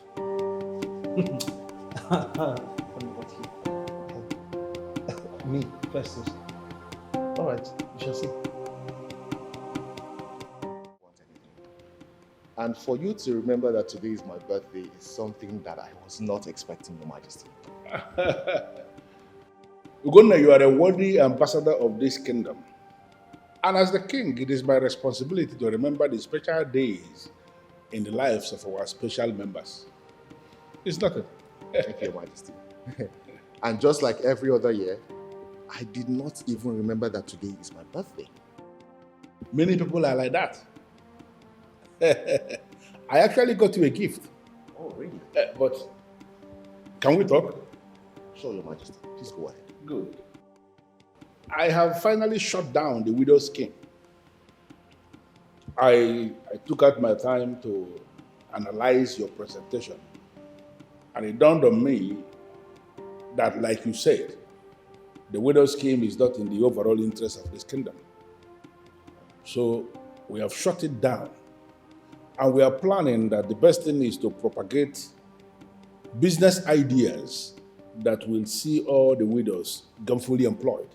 Me, Festus. All right, we shall see. And for you to remember that today is my birthday is something that I was not expecting, Your Majesty. Ugonna, you are a worthy ambassador of this kingdom. And as the king, it is my responsibility to remember the special days in the lives of our special members. It's nothing. Thank you, Your Majesty. And just like every other year, I did not even remember that today is my birthday. Many people are like that. I actually got you a gift. Oh, really? But can we talk? Sure, Your Majesty. Please go ahead. Good. I have finally shut down the widow's scheme. I took out my time to analyze your presentation, and it dawned on me that, like you said, the widow's scheme is not in the overall interest of this kingdom. So we have shut it down, and we are planning that the best thing is to propagate business ideas that will see all the widows gainfully employed.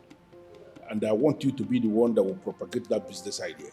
And I want you to be the one that will propagate that business idea.